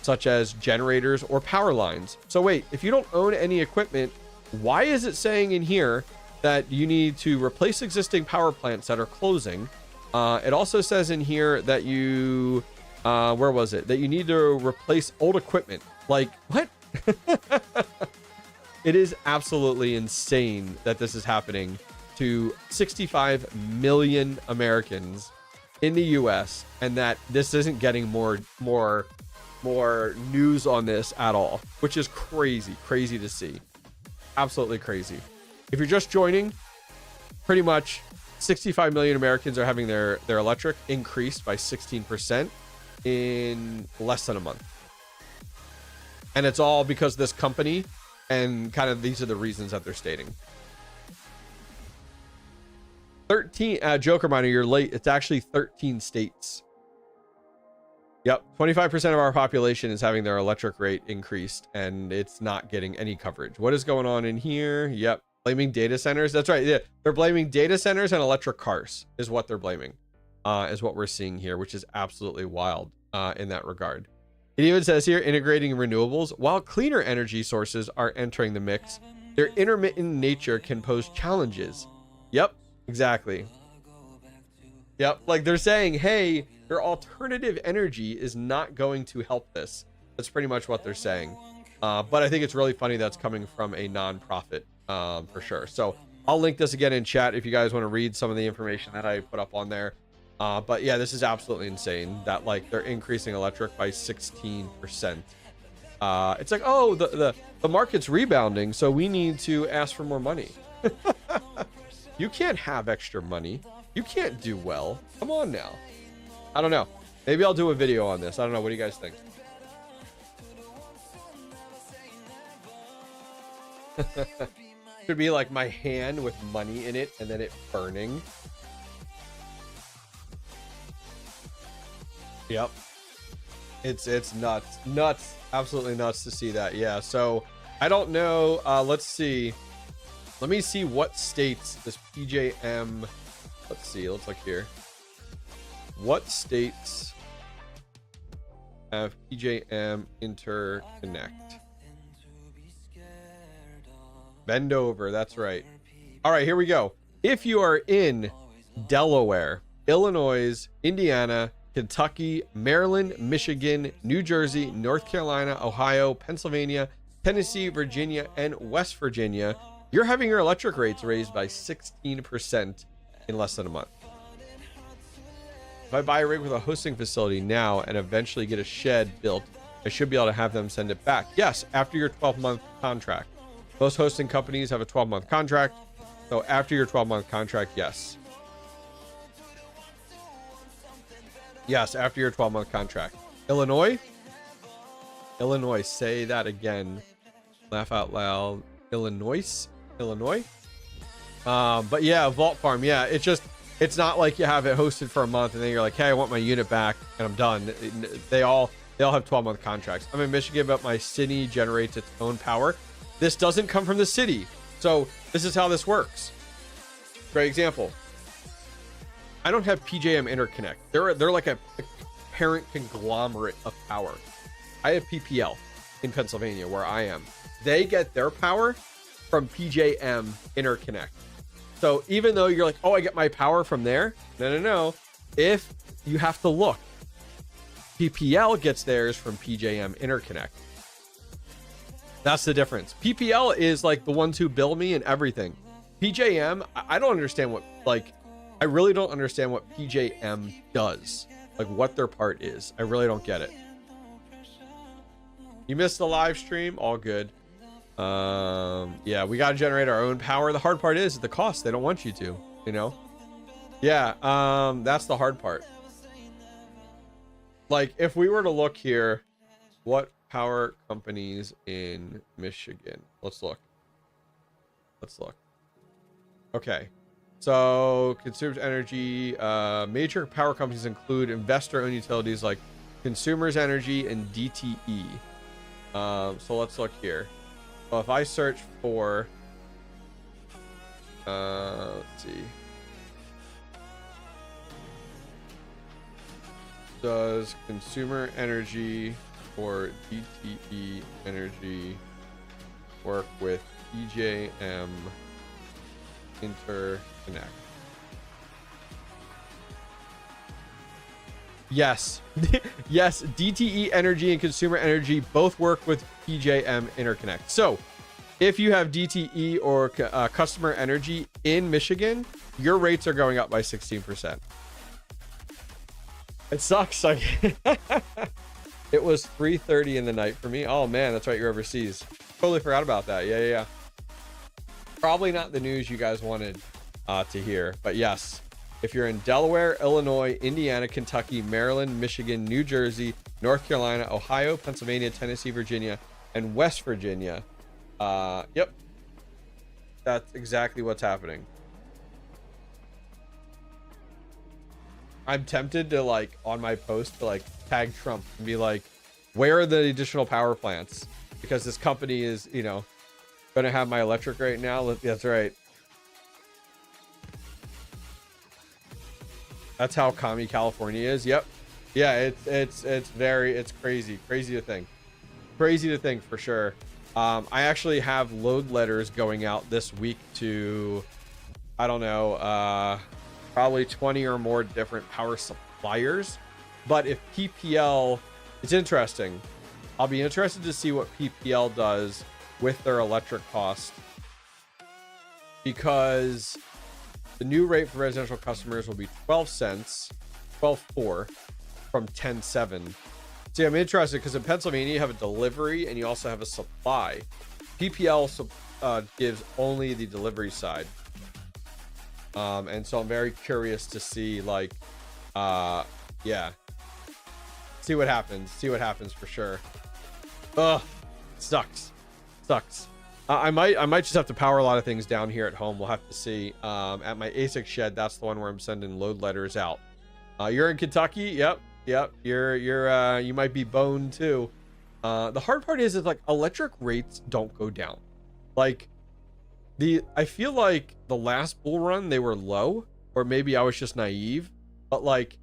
such as generators or power lines. So wait, if you don't own any equipment, why is it saying in here that you need to replace existing power plants that are closing? It also says in here that you, that you need to replace old equipment. Like, what? It is absolutely insane that this is happening to 65 million Americans in the US and that this isn't getting more news on this at all, which is crazy to see. Absolutely crazy. If you're just joining, pretty much 65 million Americans are having their electric increased by 16% in less than a month. And it's all because of this company, and kind of these are the reasons that they're stating. 13, Joker Miner, you're late. It's actually 13 states. Yep, 25% of our population is having their electric rate increased, and it's not getting any coverage. What is going on in here? Yep, blaming data centers. That's right. Yeah, they're blaming data centers and electric cars is what they're blaming, is what we're seeing here, which is absolutely wild in that regard. It even says here, integrating renewables. While cleaner energy sources are entering the mix, their intermittent nature can pose challenges. Yep, exactly. Yep, like they're saying, hey, your alternative energy is not going to help this. That's pretty much what they're saying. But I think it's really funny that's coming from a nonprofit, for sure. So I'll link this again in chat if you guys want to read some of the information that I put up on there. But yeah, this is absolutely insane that like they're increasing electric by 16%. It's like, oh, the market's rebounding, so we need to ask for more money. You can't have extra money. You can't do well. Come on now. I don't know. Maybe I'll do a video on this. I don't know. What do you guys think? Should be like my hand with money in it and then it burning. Yep. It's nuts, absolutely nuts to see that. Yeah, so I don't know. Let's see. Let me see what states this PJM. Let's see. Let's look here. What states have PJM interconnect? Bend over. That's right. All right, here we go. If you are in Delaware, Illinois, Indiana, Kentucky, Maryland, Michigan, New Jersey, North Carolina, Ohio, Pennsylvania, Tennessee, Virginia, and West Virginia, you're having your electric rates raised by 16% in less than a month. If I buy a rig with a hosting facility now and eventually get a shed built, I should be able to have them send it back. Yes, after your 12-month contract. Most hosting companies have a 12-month contract. So after your 12-month contract, yes. Yes, after your 12-month contract. Illinois? Illinois, say that again. Laugh out loud. Illinois? Illinois? But yeah, Vault Farm, yeah, it's not like you have it hosted for a month and then you're like, hey, I want my unit back and I'm done. They all have 12-month contracts. I'm in Michigan, but my city generates its own power. This doesn't come from the city. So this is how this works. Great example. I don't have PJM interconnect. They're like a parent conglomerate of power. I have PPL in Pennsylvania where I am. They get their power from PJM interconnect. So even though you're like, oh, I get my power from there. No. If you have to look, PPL gets theirs from PJM interconnect. That's the difference. PPL is like the ones who bill me and everything. PJM, I don't understand what, like, I really don't understand what PJM does. Like what their part is. I really don't get it. You missed the live stream? All good. Yeah, we got to generate our own power. The hard part is the cost. They don't want you to, you know? Yeah, that's the hard part. Like if we were to look here, what power companies in Michigan? Let's look. Okay. So consumed energy, major power companies include investor-owned utilities like Consumers Energy and DTE. So let's look here. So if I search for, let's see. Does Consumer Energy or DTE Energy work with PJM interconnect? Yes. Yes, DTE Energy and Consumer Energy both work with PJM interconnect. So if you have DTE or Customer Energy in Michigan, your rates are going up by 16%. It sucks. Like it was 3:30 in the night for me. Oh man, that's right, you're overseas. Totally forgot about that. Yeah. Probably not the news you guys wanted to hear, but yes, if you're in Delaware, Illinois, Indiana, Kentucky, Maryland, Michigan, New Jersey, North Carolina, Ohio, Pennsylvania, Tennessee, Virginia, and West Virginia, yep, that's exactly what's happening. I'm tempted to like on my post to like tag Trump and be like, where are the additional power plants? Because this company is, you know, gonna have my electric right now. That's right. That's how commie California is. Yep. Yeah, it's crazy to think. Crazy to think for sure. I actually have load letters going out this week to, I don't know, probably 20 or more different power suppliers. But if PPL, it's interesting. I'll be interested to see what PPL does with their electric cost, because the new rate for residential customers will be 12 cents, 12.4 from 10.7. See, I'm interested because in Pennsylvania you have a delivery and you also have a supply. PPL gives only the delivery side. And so I'm very curious to see, like, yeah, see what happens for sure. Ugh, sucks. I might just have to power a lot of things down here at home. We'll have to see. At my ASIC shed, that's the one where I'm sending load letters out. You're in Kentucky? Yep. You might be boned too. The hard part is like electric rates don't go down. Like I feel like the last bull run they were low, or maybe I was just naive, but like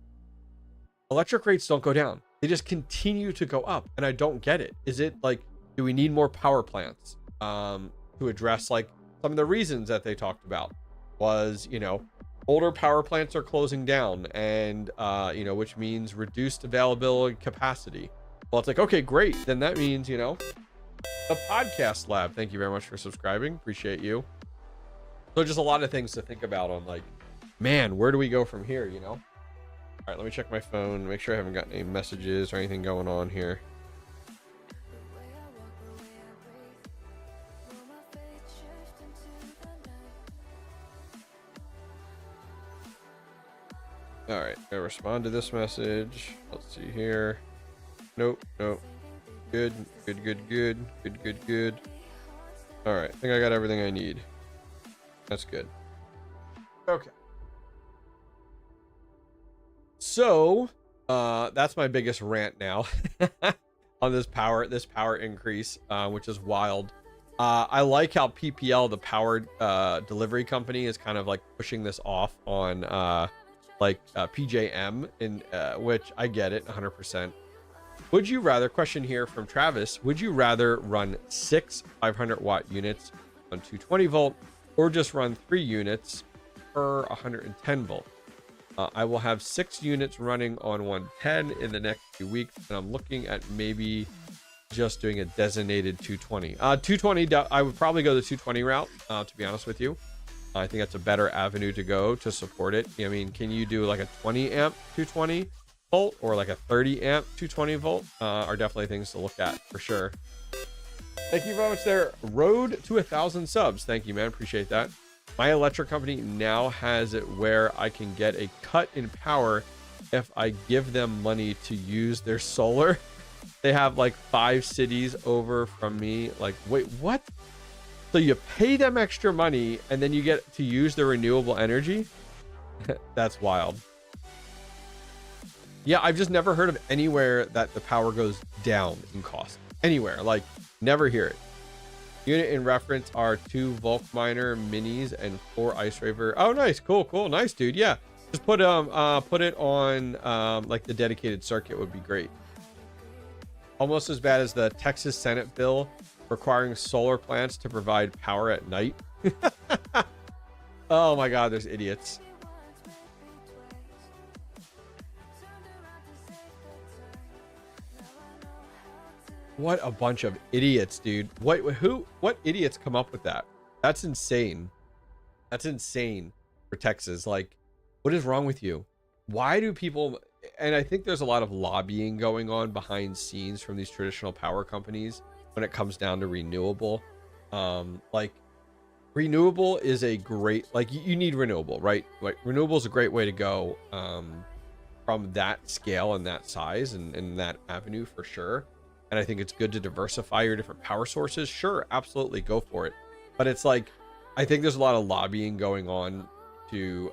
electric rates don't go down. They just continue to go up, and I don't get it. Is it like, do we need more power plants to address like some of the reasons that they talked about? Was, you know, older power plants are closing down, and you know, which means reduced availability capacity. Well, it's like, okay, great, then that means, you know, the podcast lab, thank you very much for subscribing, appreciate you. So just a lot of things to think about on, like, man, where do we go from here, you know? All right, let me check my phone, make sure I haven't gotten any messages or anything going on here. All right, I respond to this message. Let's see here. Nope. Good. All right, I think I got everything I need. That's good. Okay. So, that's my biggest rant now on this power increase, which is wild. I like how PPL, the power delivery company, is kind of like pushing this off on PJM, in which I get it 100%. Would you rather, question here from Travis, would you rather run 6 500-watt units on 220 volt or just run 3 units per 110 volt? I will have 6 units running on 110 in the next 2 weeks, and I'm looking at maybe just doing a designated 220. 220, I would probably go the 220 route, to be honest with you. I think that's a better avenue to go to support it. I mean, can you do like a 20 amp 220 volt or like a 30 amp 220 volt? Are definitely things to look at for sure. Thank you very much there. Road to 1,000 subs. Thank you, man. Appreciate that. My electric company now has it where I can get a cut in power if I give them money to use their solar. They have like 5 cities over from me. Like, wait, what? So you pay them extra money and then you get to use the renewable energy? That's wild. Yeah, I've just never heard of anywhere that the power goes down in cost. Anywhere, like, never hear it. Unit in reference are 2 Volk Miner minis and 4 Ice Raver. Oh, nice, cool, nice, dude. Yeah, just put it on like the dedicated circuit would be great. Almost as bad as the Texas Senate bill requiring solar plants to provide power at night. Oh my God, there's idiots. What a bunch of idiots, dude. What idiots come up with that? That's insane. That's insane for Texas. Like, what is wrong with you? Why do people, and I think there's a lot of lobbying going on behind scenes from these traditional power companies when it comes down to renewable. Like, renewable is a great, like, you need renewable, right? Like, renewable is a great way to go from that scale and that size and that avenue for sure. And I think it's good to diversify your different power sources. Sure, absolutely, go for it. But it's like, I think there's a lot of lobbying going on to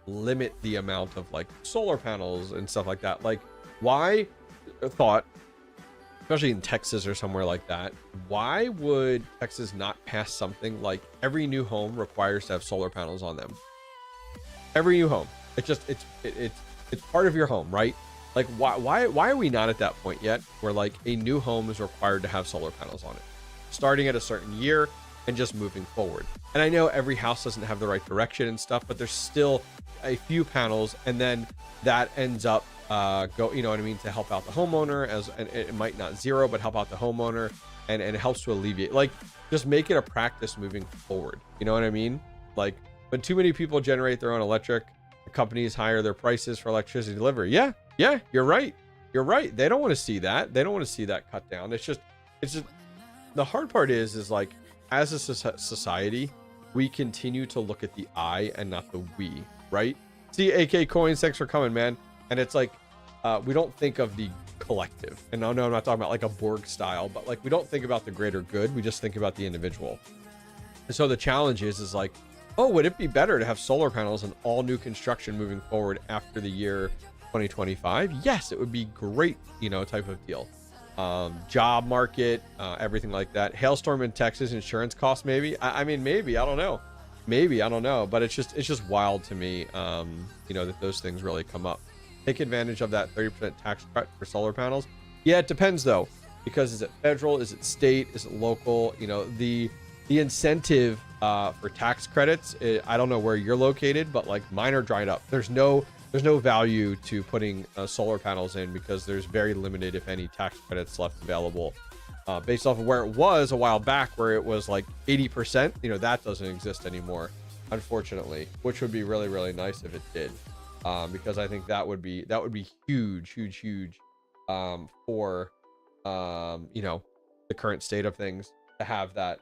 limit the amount of like solar panels and stuff like that. Like, why thought, especially in Texas or somewhere like that, why would Texas not pass something like every new home requires to have solar panels on them? Every new home. It's part of your home, right? Like, why are we not at that point yet where like a new home is required to have solar panels on it, starting at a certain year and just moving forward? And I know every house doesn't have the right direction and stuff, but there's still a few panels, and then that ends up you know what I mean, to help out the homeowner, and it might not zero, but help out the homeowner, and it helps to alleviate, like, just make it a practice moving forward. You know what I mean? Like, when too many people generate their own electric, the companies higher their prices for electricity delivery. Yeah, you're right. They don't want to see that. They don't want to see that cut down. It's just the hard part is like, as a society, we continue to look at the I and not the we, right? See, AK Coins, thanks for coming, man. And it's like, we don't think of the collective. And no, I'm not talking about like a Borg style, but like, we don't think about the greater good. We just think about the individual. And so the challenge is like, oh, would it be better to have solar panels on all new construction moving forward after the year 2025? Yes, it would be great, you know, type of deal. Job market, everything like that. Hailstorm in Texas, insurance costs, maybe. I mean, maybe, I don't know. Maybe, I don't know. But it's just wild to me, you know, that those things really come up. Take advantage of that 30% tax cut for solar panels. Yeah, it depends though, because is it federal? Is it state? Is it local? You know, the incentive for tax credits, I don't know where you're located, but like mine are dried up. There's no value to putting solar panels in, because there's very limited, if any, tax credits left available, based off of where it was a while back, where it was like 80%. You know, that doesn't exist anymore, unfortunately, which would be really, really nice if it did, because I think that would be huge for you know, the current state of things, to have that.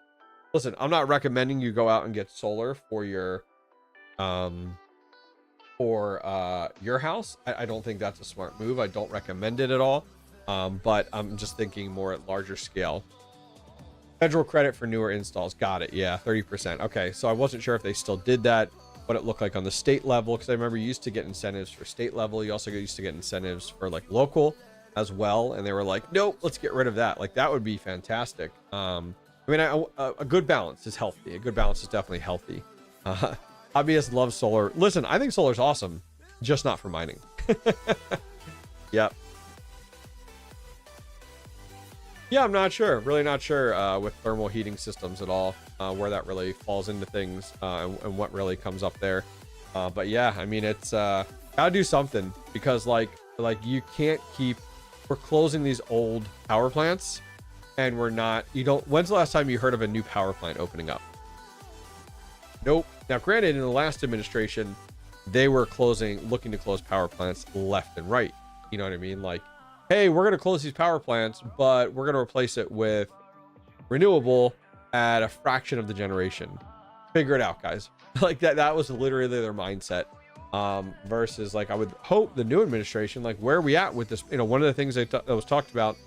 Listen, I'm not recommending you go out and get solar for your house. I don't think that's a smart move. I don't recommend it at all. But I'm just thinking more at larger scale. Federal credit for newer installs. Got it. Yeah, 30%. Okay, so I wasn't sure if they still did that, what it looked like on the state level, because I remember you used to get incentives for state level. You also used to get incentives for like local as well. And they were like, nope, let's get rid of that. Like, that would be fantastic. I mean, a good balance is healthy. A good balance is definitely healthy. Hobbyist loves solar. Listen, I think solar's awesome, just not for mining. Yep. Yeah, I'm not sure. Really not sure with thermal heating systems at all, where that really falls into things, and what really comes up there. But yeah, I mean, it's gotta do something, because like you can't keep. We're closing these old power plants. And when's the last time you heard of a new power plant opening up? Nope. Now, granted, in the last administration, they were looking to close power plants left and right. You know what I mean? Like, hey, we're going to close these power plants, but we're going to replace it with renewable at a fraction of the generation. Figure it out, guys. Like that was literally their mindset. Versus like, I would hope the new administration, like, where are we at with this? You know, one of the things that was talked about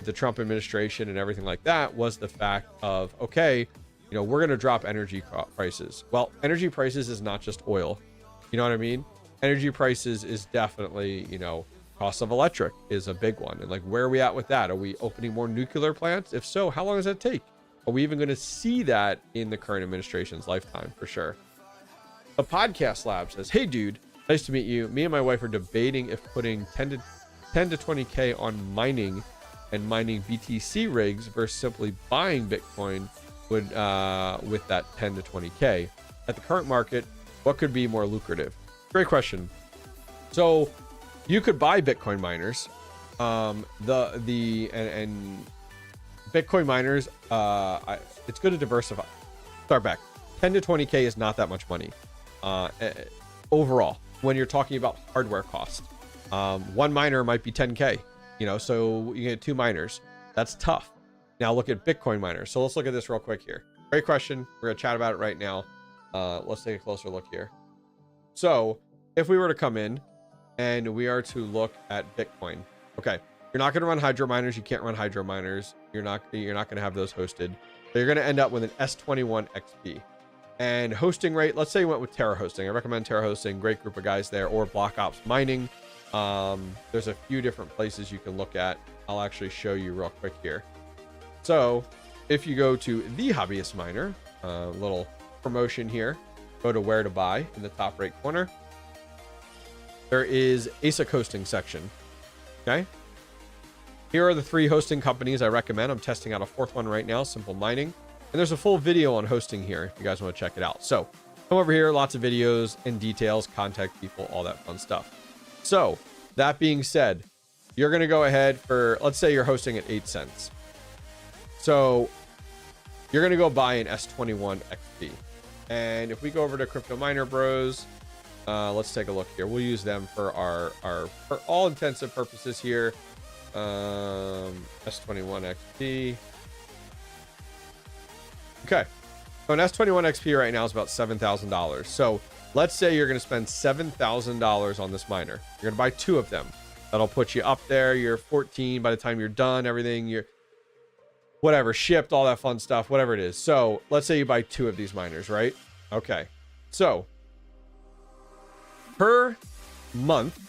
the Trump administration and everything like that was the fact of, okay, you know, we're going to drop energy prices. Well, energy prices is not just oil. You know what I mean? Energy prices is definitely, you know, cost of electric is a big one. And like, where are we at with that? Are we opening more nuclear plants? If so, how long does that take? Are we even going to see that in the current administration's lifetime? For sure. The podcast lab says, hey dude, nice to meet you. Me and my wife are debating if putting 10 to 20K on mining and mining BTC rigs versus simply buying Bitcoin would with that 10 to 20K. At the current market, what could be more lucrative? Great question. So you could buy Bitcoin miners. And Bitcoin miners, it's good to diversify. Start back. 10 to 20K is not that much money overall when you're talking about hardware cost. One miner might be 10K. You know, so you get 2 miners. That's tough. Now look at Bitcoin miners. So let's look at this real quick here. Great question. We're going to chat about it right now. Let's take a closer look here. So if we were to come in and we are to look at Bitcoin, okay, you're not going to run hydro miners. You can't run hydro miners. You're not going to have those hosted. So you're going to end up with an S21 XP. And hosting rate, let's say you went with Terra Hosting. I recommend Terra Hosting, great group of guys there, or Block Ops Mining. There's a few different places you can look at. I'll actually show you real quick here. So if you go to the Hobbyist Miner, little promotion here, go to where to buy in the top right corner. There is ASIC hosting section. Okay. Here are the 3 hosting companies I recommend. I'm testing out a 4th one right now, Simple Mining. And there's a full video on hosting here if you guys want to check it out. So come over here, lots of videos and details, contact people, all that fun stuff. So that being said, you're going to go ahead for, let's say you're hosting at 8 cents. So you're going to go buy an S21 XP. And if we go over to Crypto Miner Bros, let's take a look here. We'll use them for our for all intensive purposes here. S21 XP. Okay. So an S21 XP right now is about $7,000. So let's say you're going to spend $7,000 on this miner. You're going to buy 2 of them. That'll put you up there. You're 14 by the time you're done, everything, you're whatever, shipped, all that fun stuff, whatever it is. So let's say you buy 2 of these miners, right? Okay. So per month,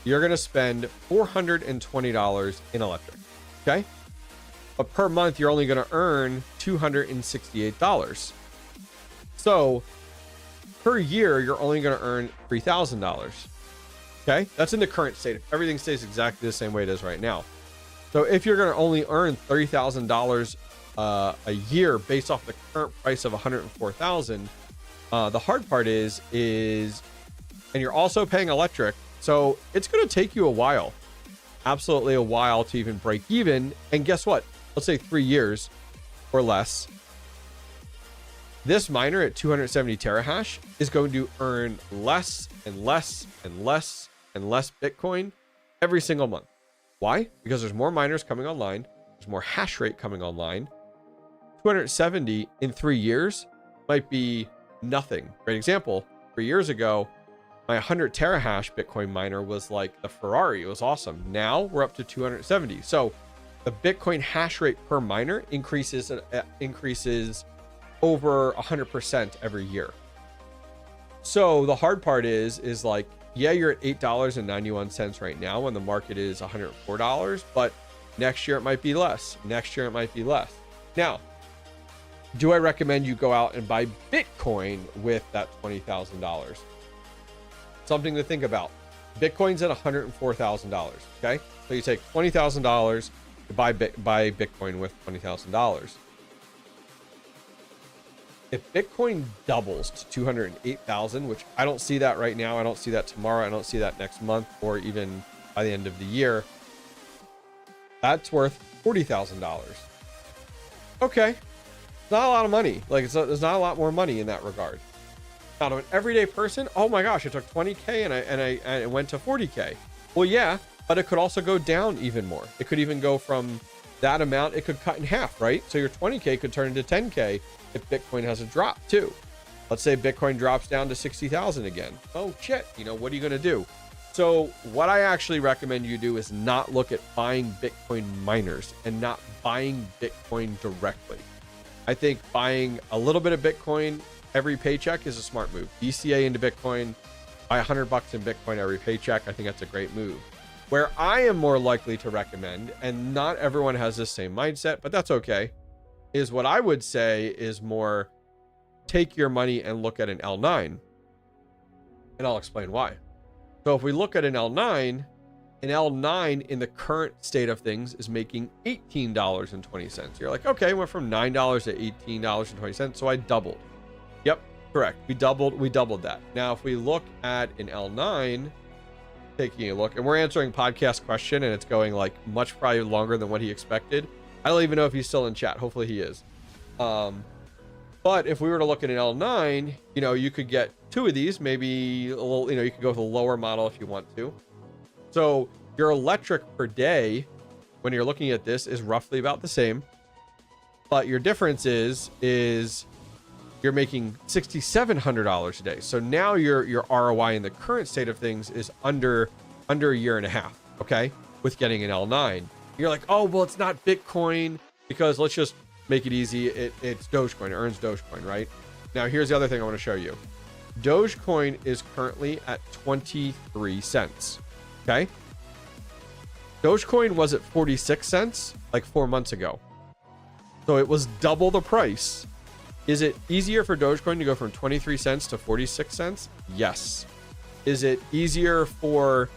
you're going to spend $420 in electric. Okay. But per month, you're only going to earn $268. So per year, you're only going to earn $3,000. Okay. That's in the current state. Everything stays exactly the same way it is right now. So if you're going to only earn $30,000 a year based off the current price of $104,000, the hard part is, and you're also paying electric. So it's going to take you a while, absolutely a while to even break even. And guess what? Let's say 3 years or less. This miner at 270 terahash is going to earn less and less and less and less Bitcoin every single month. Why? Because there's more miners coming online. There's more hash rate coming online. 270 in 3 years might be nothing. Great example. 3 years ago, my 100 terahash Bitcoin miner was like the Ferrari. It was awesome. Now we're up to 270. So the Bitcoin hash rate per miner increases over 100% every year. So the hard part is like, yeah, you're at $8.91 right now when the market is $104, but next year it might be less. Next year it might be less. Now, do I recommend you go out and buy Bitcoin with that $20,000? Something to think about. Bitcoin's at $104,000. Okay, so you take $20,000 to buy Bitcoin with $20,000. If Bitcoin doubles to 208,000, which I don't see that right now, I don't see that tomorrow, I don't see that next month, or even by the end of the year, that's worth $40,000. Okay, it's not a lot of money. Like there's not a lot more money in that regard. Out of an everyday person, oh my gosh, it took 20K and I went to 40K. Well, yeah, but it could also go down even more. It could even go from that amount, it could cut in half, right? So your 20K could turn into 10K if Bitcoin has a drop too. Let's say Bitcoin drops down to 60,000 again. Oh shit, what are you going to do? So what I actually recommend you do is not look at buying Bitcoin miners and not buying Bitcoin directly. I think buying a little bit of Bitcoin every paycheck is a smart move. DCA into Bitcoin, buy $100 in Bitcoin every paycheck. I think that's a great move. Where I am more likely to recommend, and not everyone has the same mindset, but that's okay, is what I would say is more take your money and look at an L9. And I'll explain why. So if we look at an L9 in the current state of things is making $18.20. You're like, okay, went from $9 to $18.20. So I doubled. Yep, correct. We doubled that. Now, if we look at an L9, taking a look, and we're answering podcast question, and it's going like much probably longer than what he expected. I don't even know if he's still in chat. Hopefully he is. But if we were to look at an L9, you could get 2 of these, maybe a little, you could go with a lower model if you want to. So your electric per day, when you're looking at this, is roughly about the same. But your difference is you're making $6,700 a day. So now your ROI in the current state of things is under a year and a half, okay, with getting an L9. You're like, oh, well, it's not Bitcoin because let's just make it easy. It's Dogecoin. It earns Dogecoin, right? Now, here's the other thing I want to show you. Dogecoin is currently at 23 cents. Okay. Dogecoin was at 46 cents like 4 months ago. So it was double the price. Is it easier for Dogecoin to go from 23 cents to 46 cents? Yes. Is it easier for,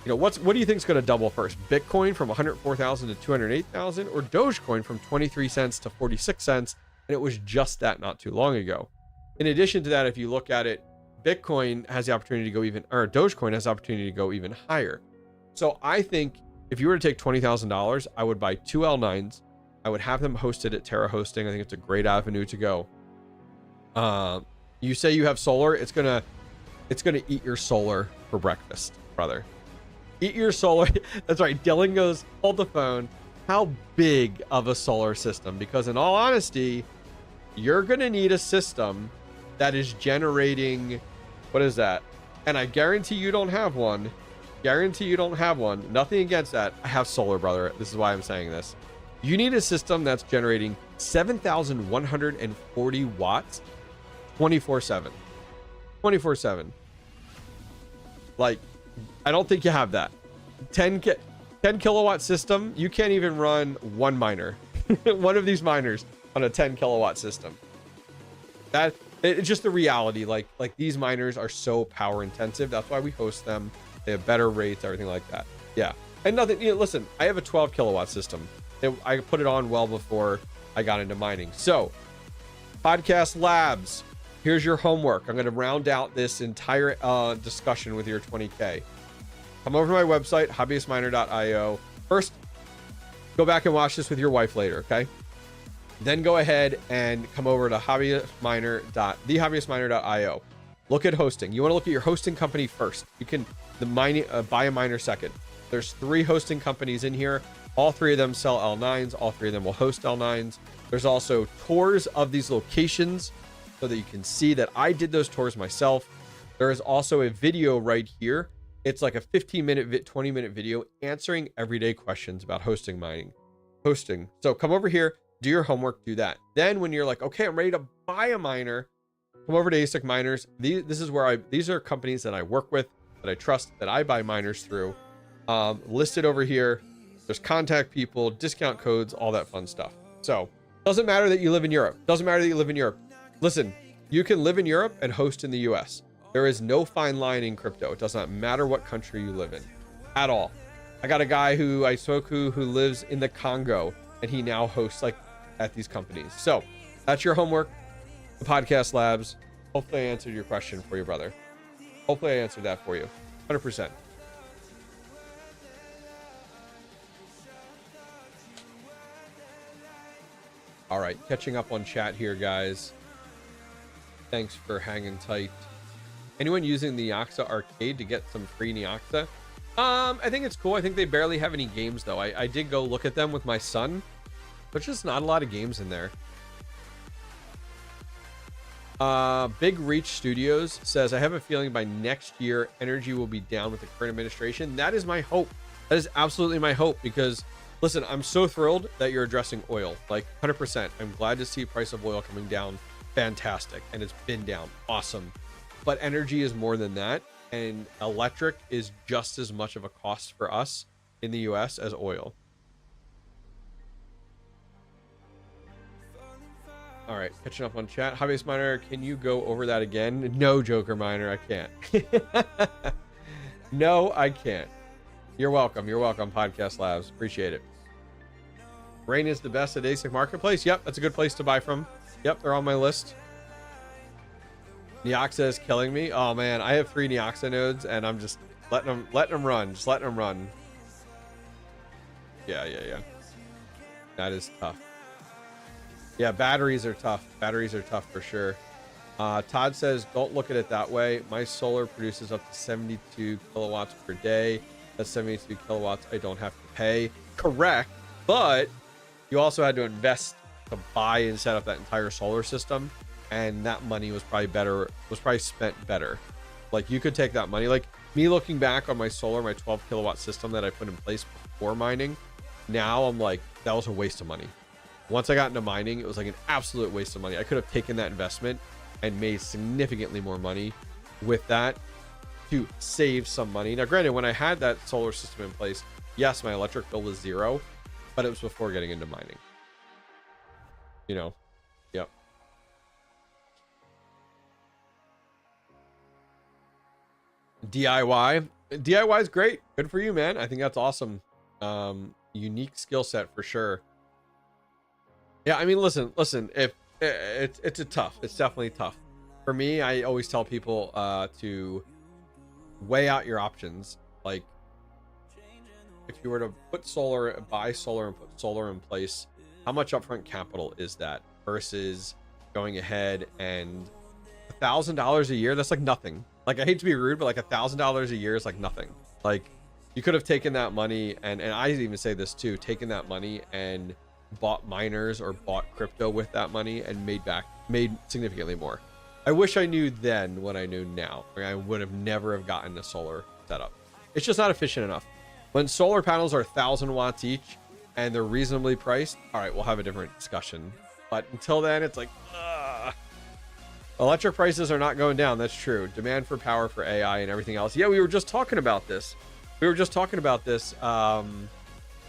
you know, what do you think is going to double first? Bitcoin from 104,000 to 208,000, or Dogecoin from 23 cents to 46 cents? And it was just that not too long ago. In addition to that, if you look at it, Bitcoin has the opportunity to go even, or Dogecoin has the opportunity to go even higher. So I think if you were to take $20,000, I would buy 2 L9s. I would have them hosted at Terra Hosting. I think it's a great avenue to go. You say you have solar, it's gonna eat your solar for breakfast, brother. Eat your solar. That's right. Dylan goes, hold the phone. How big of a solar system? Because in all honesty, you're gonna need a system that is generating, what is that? And I guarantee you don't have one. Guarantee you don't have one. Nothing against that. I have solar, brother. This is why I'm saying this. You need a system that's generating 7,140 watts 24/7. 24/7. Like, I don't think you have that. 10 kilowatt system, you can't even run one miner. One of these miners on a 10 kilowatt system. That it's just the reality. Like these miners are so power intensive. That's why we host them. They have better rates, everything like that. Yeah. And nothing, you know, listen, I have a 12 kilowatt system. I put it on well before I got into mining. So, Podcast Labs, here's your homework. I'm going to round out this entire discussion with your 20K. Come over to my website, hobbyistminer.io. First, go back and watch this with your wife later, okay? Then go ahead and come over to theHobbyistMiner.io. Look at hosting. You want to look at your hosting company first. You can buy a miner second. There's 3 hosting companies in here. All 3 of them sell L9s. All 3 of them will host L9s. There's also tours of these locations so that you can see that I did those tours myself. There is also a video right here. It's like a 15-minute, 20-minute video answering everyday questions about hosting. So come over here, do your homework, do that. Then when you're like, okay, I'm ready to buy a miner, come over to ASIC Miners. These are companies that I work with, that I trust, that I buy miners through. Listed over here. There's contact people, discount codes, all that fun stuff. So doesn't matter that you live in Europe. Doesn't matter that you live in Europe. Listen, you can live in Europe and host in the US. There is no fine line in crypto. It does not matter what country you live in at all. I got a guy who I spoke to who lives in the Congo, and he now hosts like at these companies. So that's your homework. The Podcast Labs. Hopefully I answered your question for you, brother. Hopefully I answered that for you. 100%. All right, catching up on chat here, guys. Thanks for hanging tight. Anyone using the Neoxa Arcade to get some free Neoxa? I think it's cool. I think they barely have any games, though. I did go look at them with my son. There's just not a lot of games in there. Big Reach Studios says, I have a feeling by next year, energy will be down with the current administration. That is my hope. That is absolutely my hope, because listen, I'm so thrilled that you're addressing oil, like 100%. I'm glad to see price of oil coming down. Fantastic. And it's been down. Awesome. But energy is more than that. And electric is just as much of a cost for us in the US as oil. All right, catching up on chat. Hobbyist Miner, can you go over that again? No, Joker Miner, I can't. No, I can't. You're welcome. You're welcome, Podcast Labs. Appreciate it. Rain is the best at ASIC Marketplace. Yep, that's a good place to buy from. Yep, they're on my list. Neoxa is killing me. Oh man, I have 3 Neoxa nodes, and I'm just letting them run. Just letting them run. Yeah. That is tough. Yeah, batteries are tough. Batteries are tough for sure. Todd says, don't look at it that way. My solar produces up to 72 kilowatts per day. That's 72 kilowatts I don't have to pay. Correct. But you also had to invest to buy and set up that entire solar system. And that money was probably spent better. Like, you could take that money. Like, me looking back on my solar, my 12 kilowatt system that I put in place before mining, now I'm like, that was a waste of money. Once I got into mining, it was like an absolute waste of money. I could have taken that investment and made significantly more money with that to save some money. Now, granted, when I had that solar system in place, yes, my electric bill was 0, but it was before getting into mining. You know, yep. DIY is great. Good for you, man. I think that's awesome. Unique skill set for sure. Yeah, I mean, listen, if it's definitely tough for me. I always tell people to weigh out your options. Like, if you were to buy solar and put solar in place, how much upfront capital is that versus going ahead and $1,000 a year? That's like nothing. Like, I hate to be rude, but like $1,000 a year is like nothing. Like, you could have taken that money, and I even say this too, taken that money and bought miners or bought crypto with that money and made significantly more. I wish I knew then what I knew now. Like, I would have never have gotten a solar setup. It's just not efficient enough. When solar panels are 1,000 watts each and they're reasonably priced, all right, we'll have a different discussion. But until then, it's like, electric prices are not going down. That's true. Demand for power for AI and everything else. Yeah, we were just talking about this.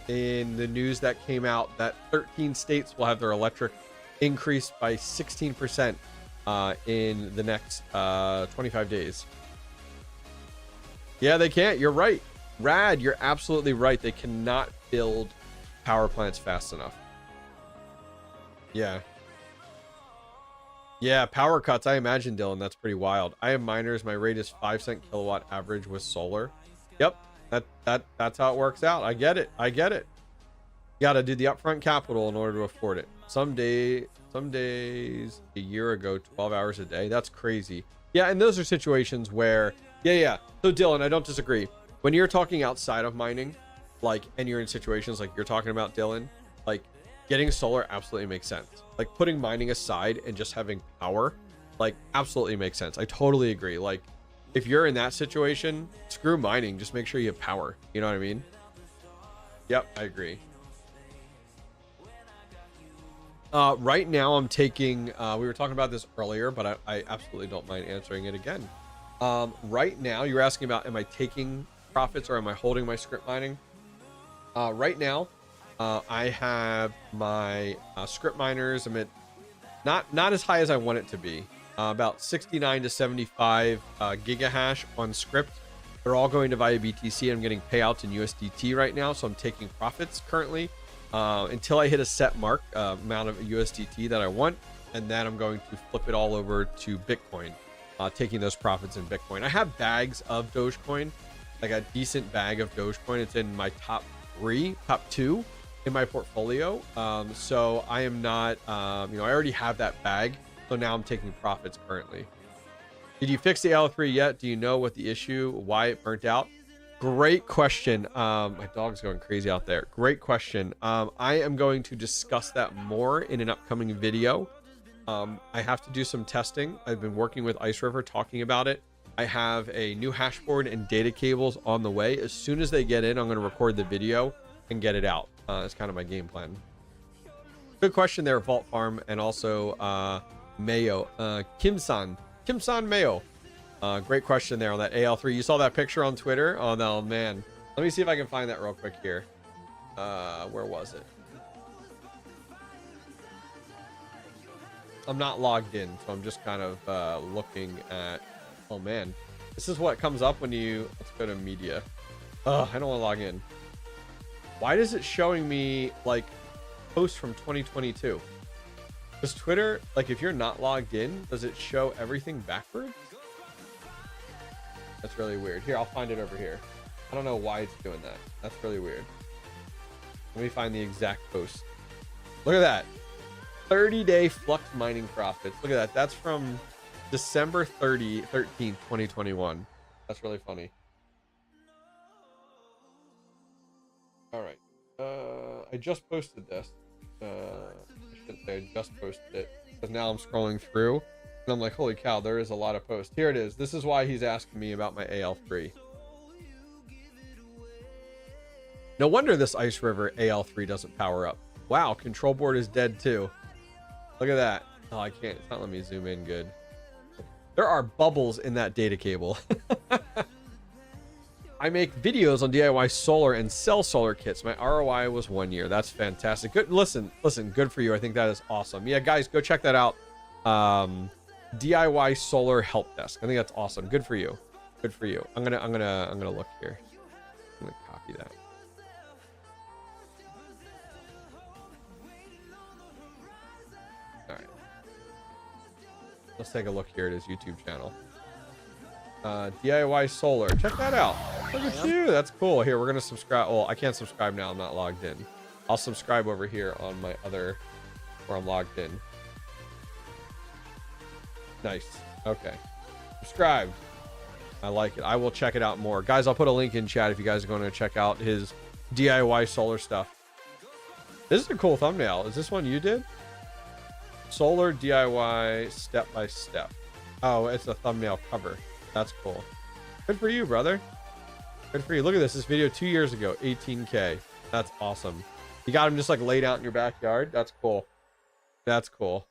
In the news that came out that 13 states will have their electric increased by 16% in the next 25 days. Yeah, they can't. You're right. Rad, you're absolutely right. They cannot build power plants fast enough. Yeah. Yeah, power cuts. I imagine, Dylan, that's pretty wild. I have miners. My rate is 5 cent kilowatt average with solar. Yep. That's how it works out. I get it. You got to do the upfront capital in order to afford it. Some days a year ago, 12 hours a day. That's crazy. Yeah, and those are situations where, yeah. So Dylan, I don't disagree. When you're talking outside of mining, like, and you're in situations like you're talking about, Dylan, like, getting solar absolutely makes sense. Like, putting mining aside and just having power, like, absolutely makes sense. I totally agree. Like, if you're in that situation, screw mining. Just make sure you have power. You know what I mean? Yep, I agree. Right now I'm taking, we were talking about this earlier, but I absolutely don't mind answering it again. Right now, you're asking about, am I taking profits or am I holding my script mining? Right now, I have my script miners. I'm at not as high as I want it to be. About 69 to 75 gigahash on script. They're all going to via BTC. I'm getting payouts in USDT right now, so I'm taking profits currently until I hit a set mark amount of USDT that I want, and then I'm going to flip it all over to Bitcoin, taking those profits in Bitcoin. I have bags of Dogecoin, like a decent bag of Dogecoin. It's in my top 2 in my portfolio. So I am not, I already have that bag. So now I'm taking profits currently. Did you fix the L3 yet? Do you know what the issue, why it burnt out? Great question. My dog's going crazy out there. Great question. I am going to discuss that more in an upcoming video. I have to do some testing. I've been working with Ice River talking about it. I have a new hash board and data cables on the way. As soon as they get in, I'm going to record the video and get it out. It's kind of my game plan. Good question there, Vault Farm, and also Mayo, Kim-san Mayo. Great question there on that AL3. You saw that picture on Twitter? Oh no, man. Let me see if I can find that real quick here. Where was it? I'm not logged in, so I'm just kind of looking at. Oh man, this is what comes up when you. Let's go to media. I don't want to log in. Why is it showing me like posts from 2022? Does Twitter, like, if you're not logged in, does it show everything backwards? That's really weird. Here, I'll find it over here. I don't know why it's doing that. That's really weird. Let me find the exact post. Look at that. 30-day flux mining profits. Look at that. That's from December 13th, 2021. That's really funny. All right. I just posted this. I shouldn't say I just posted it, because now I'm scrolling through and I'm like, holy cow, there is a lot of posts. Here it is. This is why he's asking me about my AL3. No wonder this Ice River AL3 doesn't power up. Wow, control board is dead too. Look at that. Oh, I can't. It's not letting me zoom in good. There are bubbles in that data cable. I make videos on DIY solar and sell solar kits. My ROI was 1 year. That's fantastic. Good. Listen, good for you. I think that is awesome. Yeah, guys, go check that out. DIY solar help desk. I think that's awesome. Good for you. Good for you. I'm gonna look here. I'm gonna copy that. All right. Let's take a look here at his YouTube channel. DIY solar. Check that out. Look at you. That's cool. Here, we're gonna subscribe. Well, I can't subscribe now. I'm not logged in. I'll subscribe over here on my other where I'm logged in. Nice. Okay. Subscribed. I like it. I will check it out more. Guys, I'll put a link in chat if you guys are going to check out his DIY solar stuff. This is a cool thumbnail. Is this one you did? Solar DIY step by step. Oh, it's a thumbnail cover. That's cool. Good for you, brother. Good for you. Look at this. This video 2 years ago, 18K. That's awesome. You got him just like laid out in your backyard. That's cool. That's cool.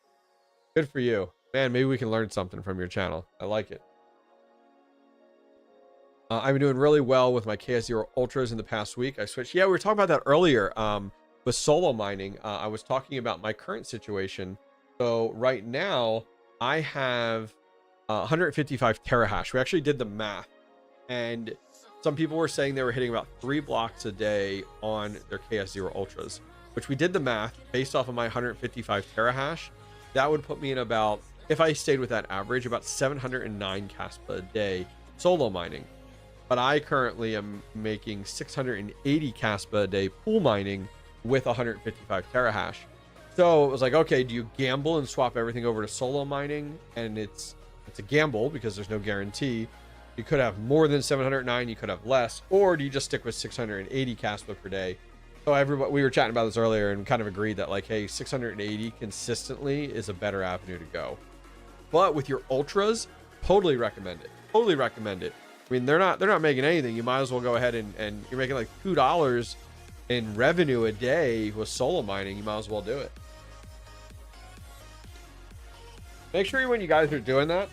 Good for you. Man, maybe we can learn something from your channel. I like it. I've been doing really well with my KS0 Ultras in the past week. I switched. Yeah, we were talking about that earlier with solo mining. I was talking about my current situation. So right now, I have 155 terahash. We actually did the math, and some people were saying they were hitting about 3 blocks a day on their KS0 Ultras, which we did the math based off of my 155 terahash. That would put me in about, if I stayed with that average, about 709 Kaspa a day solo mining. But I currently am making 680 Kaspa a day pool mining with 155 terahash. So it was like, okay, do you gamble and swap everything over to solo mining? And it's a gamble because there's no guarantee. You could have more than 709, you could have less, or do you just stick with 680 Kaspa per day? So everybody, we were chatting about this earlier and kind of agreed that like, hey, 680 consistently is a better avenue to go. But with your ultras, totally recommend it. Totally recommend it. I mean, they're not making anything. You might as well go ahead and you're making like $2 in revenue a day with solo mining. You might as well do it. Make sure when you guys are doing that,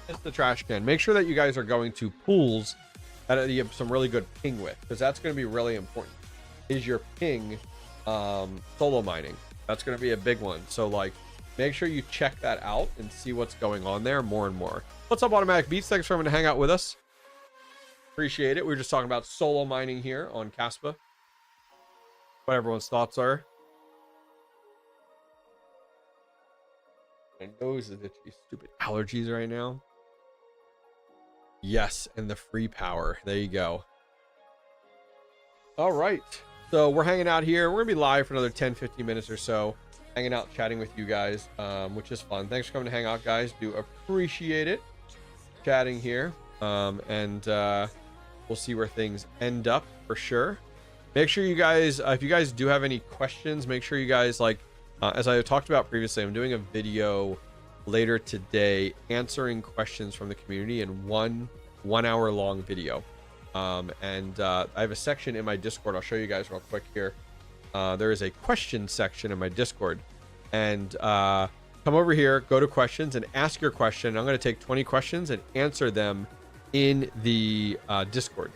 it's the trash can. Make sure that you guys are going to pools that you have some really good ping with, because that's going to be really important. Is your ping solo mining? That's going to be a big one. So like, make sure you check that out and see what's going on there more and more. What's up, Automatic Beats? Thanks for coming to hang out with us. Appreciate it. We were just talking about solo mining here on Kaspa. What everyone's thoughts are. My nose is itchy. Stupid allergies right now. Yes, and the free power. There you go. All right. So we're hanging out here. We're going to be live for another 10-15 minutes or so. Hanging out, chatting with you guys, which is fun. Thanks for coming to hang out, guys. Do appreciate it. Chatting here. And we'll see where things end up for sure. Make sure you guys, if you guys do have any questions, make sure you guys like, as I talked about previously, I'm doing a video later today answering questions from the community in one hour long video. And I have a section in my Discord. I'll show you guys real quick here. There is a question section in my Discord, and come over here, go to questions and ask your question. I'm going to take 20 questions and answer them in the Discord.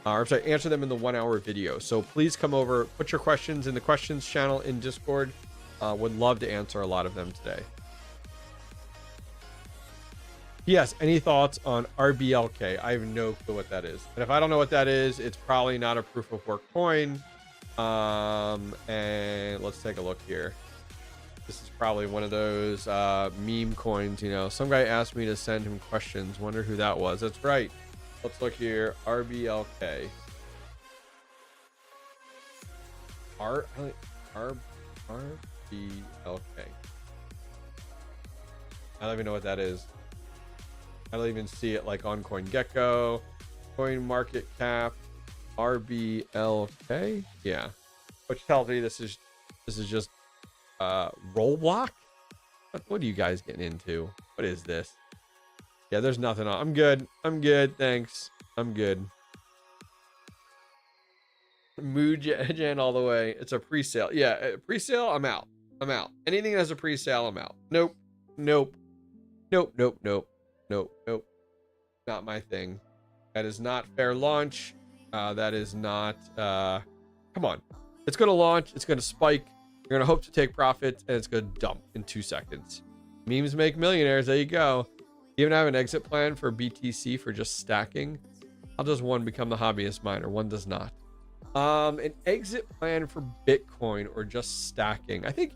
Or sorry, answer them in the 1 hour video. So please come over, put your questions in the questions channel in Discord. Would love to answer a lot of them today. Yes, any thoughts on RBLK? I have no clue what that is. And if I don't know what that is, it's probably not a proof of work coin. And let's take a look here. This is probably one of those meme coins, you know. Some guy asked me to send him questions. Wonder who that was. That's right. Let's look here. RBLK. RBLK. I don't even know what that is. I don't even see it like on CoinGecko, Coin Market Cap, RBLK. Yeah, which tells me this is just Rollblock. What are you guys getting into? What is this? Yeah, there's nothing on. I'm good. I'm good. Thanks. I'm good. Mood gen all the way. It's a pre-sale. Yeah, pre-sale. I'm out. I'm out. Anything that's a pre-sale, I'm out. Nope. Nope. Nope, nope, nope, nope, nope. Not my thing. That is not fair launch. That is not, come on. It's going to launch. It's going to spike. You're going to hope to take profits, and it's going to dump in 2 seconds. Memes make millionaires. There you go. You even have an exit plan for BTC for just stacking. How does one become the hobbyist miner? One does not. An exit plan for Bitcoin or just stacking. I think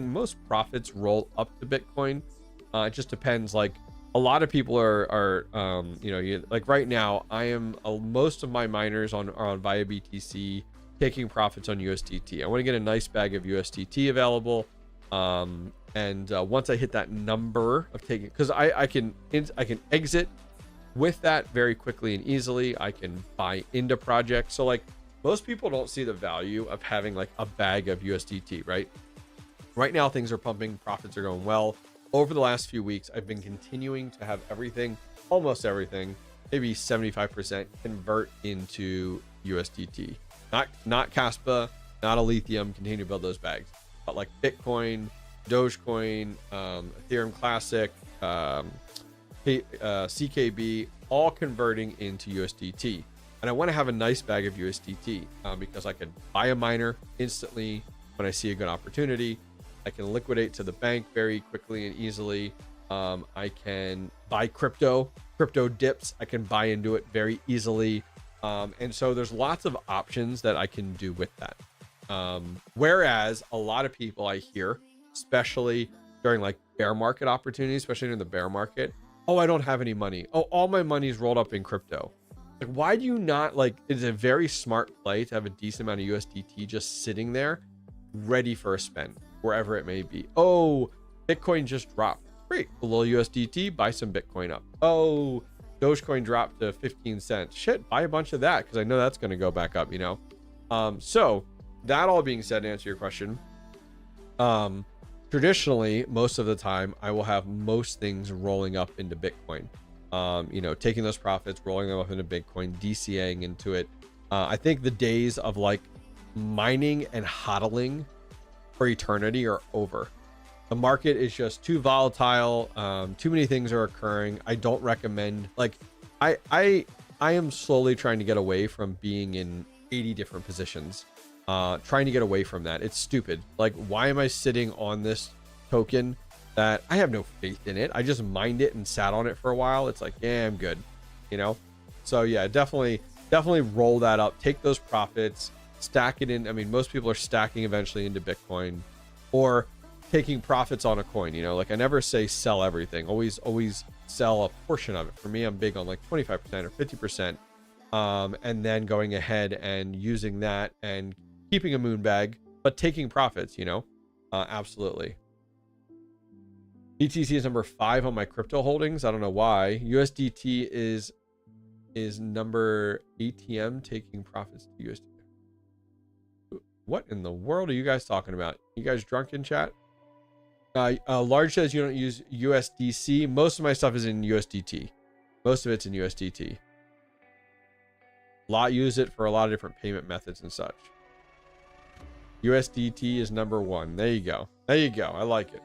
most profits roll up to Bitcoin. It just depends. Like a lot of people are like right now, I am most of my miners are on via BTC, taking profits on USDT. I want to get a nice bag of USDT available. And once I hit that number of taking, because I can exit with that very quickly and easily. I can buy into projects. So like most people don't see the value of having like a bag of USDT, right? Right now things are pumping, profits are going well. Over the last few weeks, I've been continuing to have everything, almost everything, maybe 75% convert into USDT. Not Kaspa, not Ethereum, continue to build those bags. But like Bitcoin, Dogecoin, Ethereum Classic, CKB, all converting into USDT. And I want to have a nice bag of USDT because I can buy a miner instantly when I see a good opportunity. I can liquidate to the bank very quickly and easily. I can buy crypto dips. I can buy into it very easily. And so there's lots of options that I can do with that. Whereas a lot of people I hear, especially during like bear market opportunities, especially during the bear market, oh, I don't have any money. Oh, all my money's rolled up in crypto. Like, why do you not, like, it's a very smart play to have a decent amount of USDT just sitting there ready for a spend wherever it may be. Oh, Bitcoin just dropped. Great. A little USDT, buy some Bitcoin up. Oh, Dogecoin dropped to 15 cents. Shit, buy a bunch of that because I know that's going to go back up, you know? So that all being said, to answer your question, traditionally, most of the time, I will have most things rolling up into Bitcoin. Taking those profits, rolling them up into Bitcoin, DCAing into it. I think the days of like mining and hodling for eternity are over. The market is just too volatile. Too many things are occurring. I don't recommend, like, I am slowly trying to get away from being in 80 different positions. Trying to get away from that. It's stupid. Like, why am I sitting on this token that I have no faith in it? I just mined it and sat on it for a while. It's like, yeah, I'm good, you know? So yeah, definitely roll that up, take those profits, stack it in. I mean, most people are stacking eventually into Bitcoin or taking profits on a coin, you know? Like, I never say sell everything, always sell a portion of it. For me, I'm big on like 25% or 50%. And then going ahead and using that and keeping a moon bag, but taking profits, you know? Absolutely. BTC is number 5 on my crypto holdings. I don't know why. USDT is number ATM, taking profits to USDT. What in the world are you guys talking about? You guys drunk in chat? Large says you don't use USDC. Most of my stuff is in USDT. Most of it's in USDT. Use it for a lot of different payment methods and such. USDT is number 1. There you go. There you go. I like it.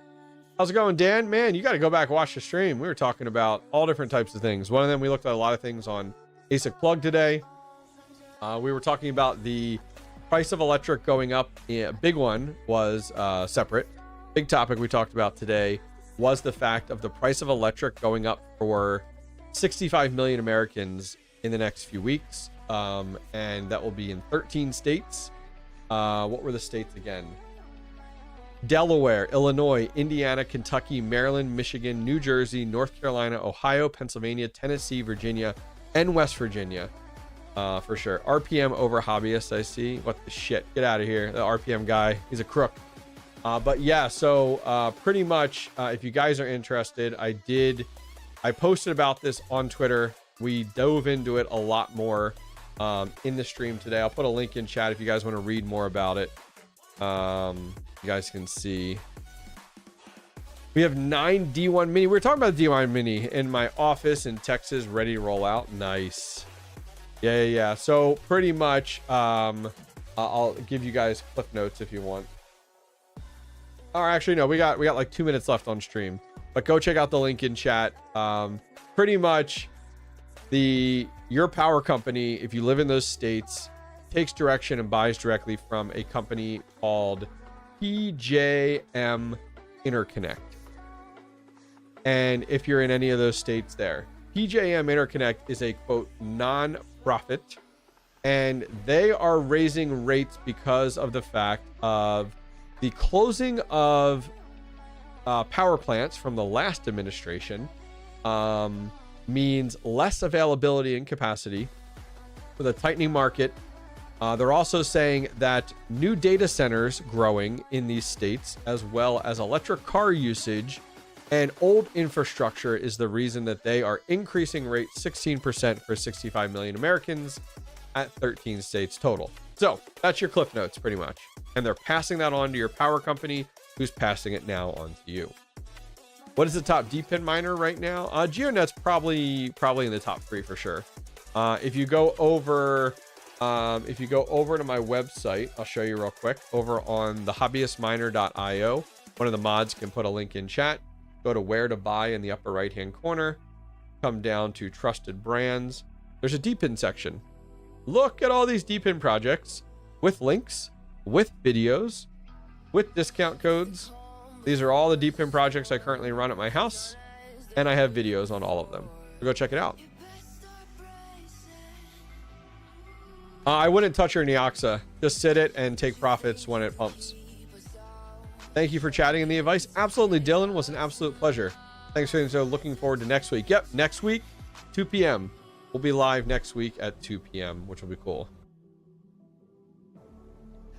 How's it going, Dan? Man, you got to go back and watch the stream. We were talking about all different types of things. One of them, we looked at a lot of things on ASIC Plug today. We were talking about the price of electric going up. Yeah, big one was separate. Big topic we talked about today was the fact of the price of electric going up for 65 million Americans in the next few weeks. And that will be in 13 states. What were the states again? Delaware, Illinois, Indiana, Kentucky, Maryland, Michigan, New Jersey, North Carolina, Ohio, Pennsylvania, Tennessee, Virginia, and West Virginia. For sure. RPM over Hobbyist, I see. What the shit? Get out of here. The RPM guy, he's a crook. But yeah, so pretty much, if you guys are interested, I posted about this on Twitter. We dove into it a lot more in the stream today. I'll put a link in chat if you guys want to read more about it. You guys can see we have 9 D1 Mini. We were talking about the D1 Mini in my office in Texas, ready to roll out. Nice. Yeah. So pretty much, I'll give you guys clip notes if you want. Or actually, no, we got like 2 minutes left on stream. but go check out the link in chat. Pretty much your power company, if you live in those states, takes direction and buys directly from a company called PJM Interconnect. And if you're in any of those states there, PJM Interconnect is a quote non-profit, and they are raising rates because of the fact of the closing of power plants from the last administration. Means less availability and capacity for the tightening market. They're also saying that new data centers growing in these states, as well as electric car usage and old infrastructure, is the reason that they are increasing rates 16% for 65 million Americans at 13 states total. So that's your cliff notes pretty much. And they're passing that on to your power company, who's passing it now on to you. What is the top DEPIN miner right now? GeoNet's probably in the top 3 for sure. If you go over to my website, I'll show you real quick. Over on the hobbyistminer.io, one of the mods can put a link in chat. Go to where to buy in the upper right hand corner. Come down to trusted brands. There's a DEPIN section. Look at all these DEPIN projects with links, with videos, with discount codes. These are all the DEPIN projects I currently run at my house, and I have videos on all of them. So go check it out. I wouldn't touch your Neoxa. Just sit it and take profits when it pumps. Thank you for chatting and the advice. Absolutely, Dylan. Was an absolute pleasure. Thanks for so looking forward to next week. Yep, next week, 2 p.m. We'll be live next week at 2 p.m., which will be cool.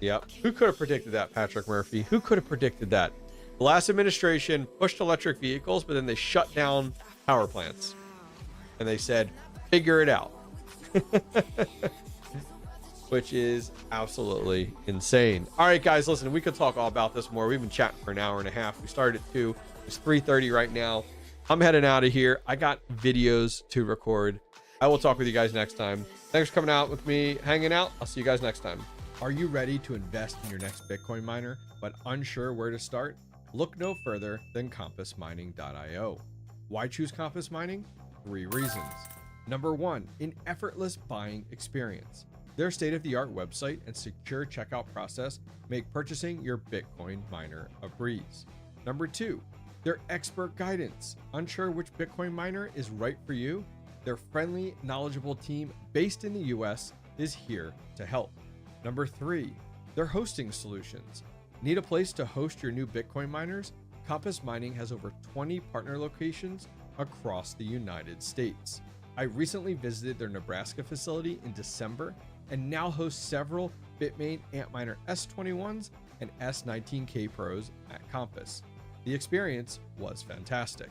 Yep. Who could have predicted that, Patrick Murphy? Who could have predicted that? The last administration pushed electric vehicles, but then they shut down power plants. And they said, figure it out. Which is absolutely insane. All right, guys, listen, we could talk all about this more. We've been chatting for an hour and a half. We started at 2. It's 3:30 right now. I'm heading out of here. I got videos to record. I will talk with you guys next time. Thanks for coming out with me, hanging out. I'll see you guys next time. Are you ready to invest in your next Bitcoin miner, but unsure where to start? Look no further than compassmining.io. Why choose Compass Mining? 3 reasons. Number 1, an effortless buying experience. Their state-of-the-art website and secure checkout process make purchasing your Bitcoin miner a breeze. Number 2, their expert guidance. Unsure which Bitcoin miner is right for you? Their friendly, knowledgeable team based in the US is here to help. Number 3, their hosting solutions. Need a place to host your new Bitcoin miners? Compass Mining has over 20 partner locations across the United States. I recently visited their Nebraska facility in December and now host several Bitmain Antminer S21s and S19K Pros at Compass. The experience was fantastic.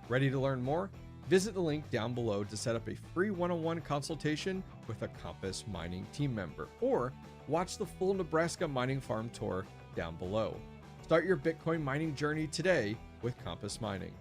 Ready to learn more? Visit the link down below to set up a free one-on-one consultation with a Compass Mining team member, or watch the full Nebraska mining farm tour down below. Start your Bitcoin mining journey today with Compass Mining.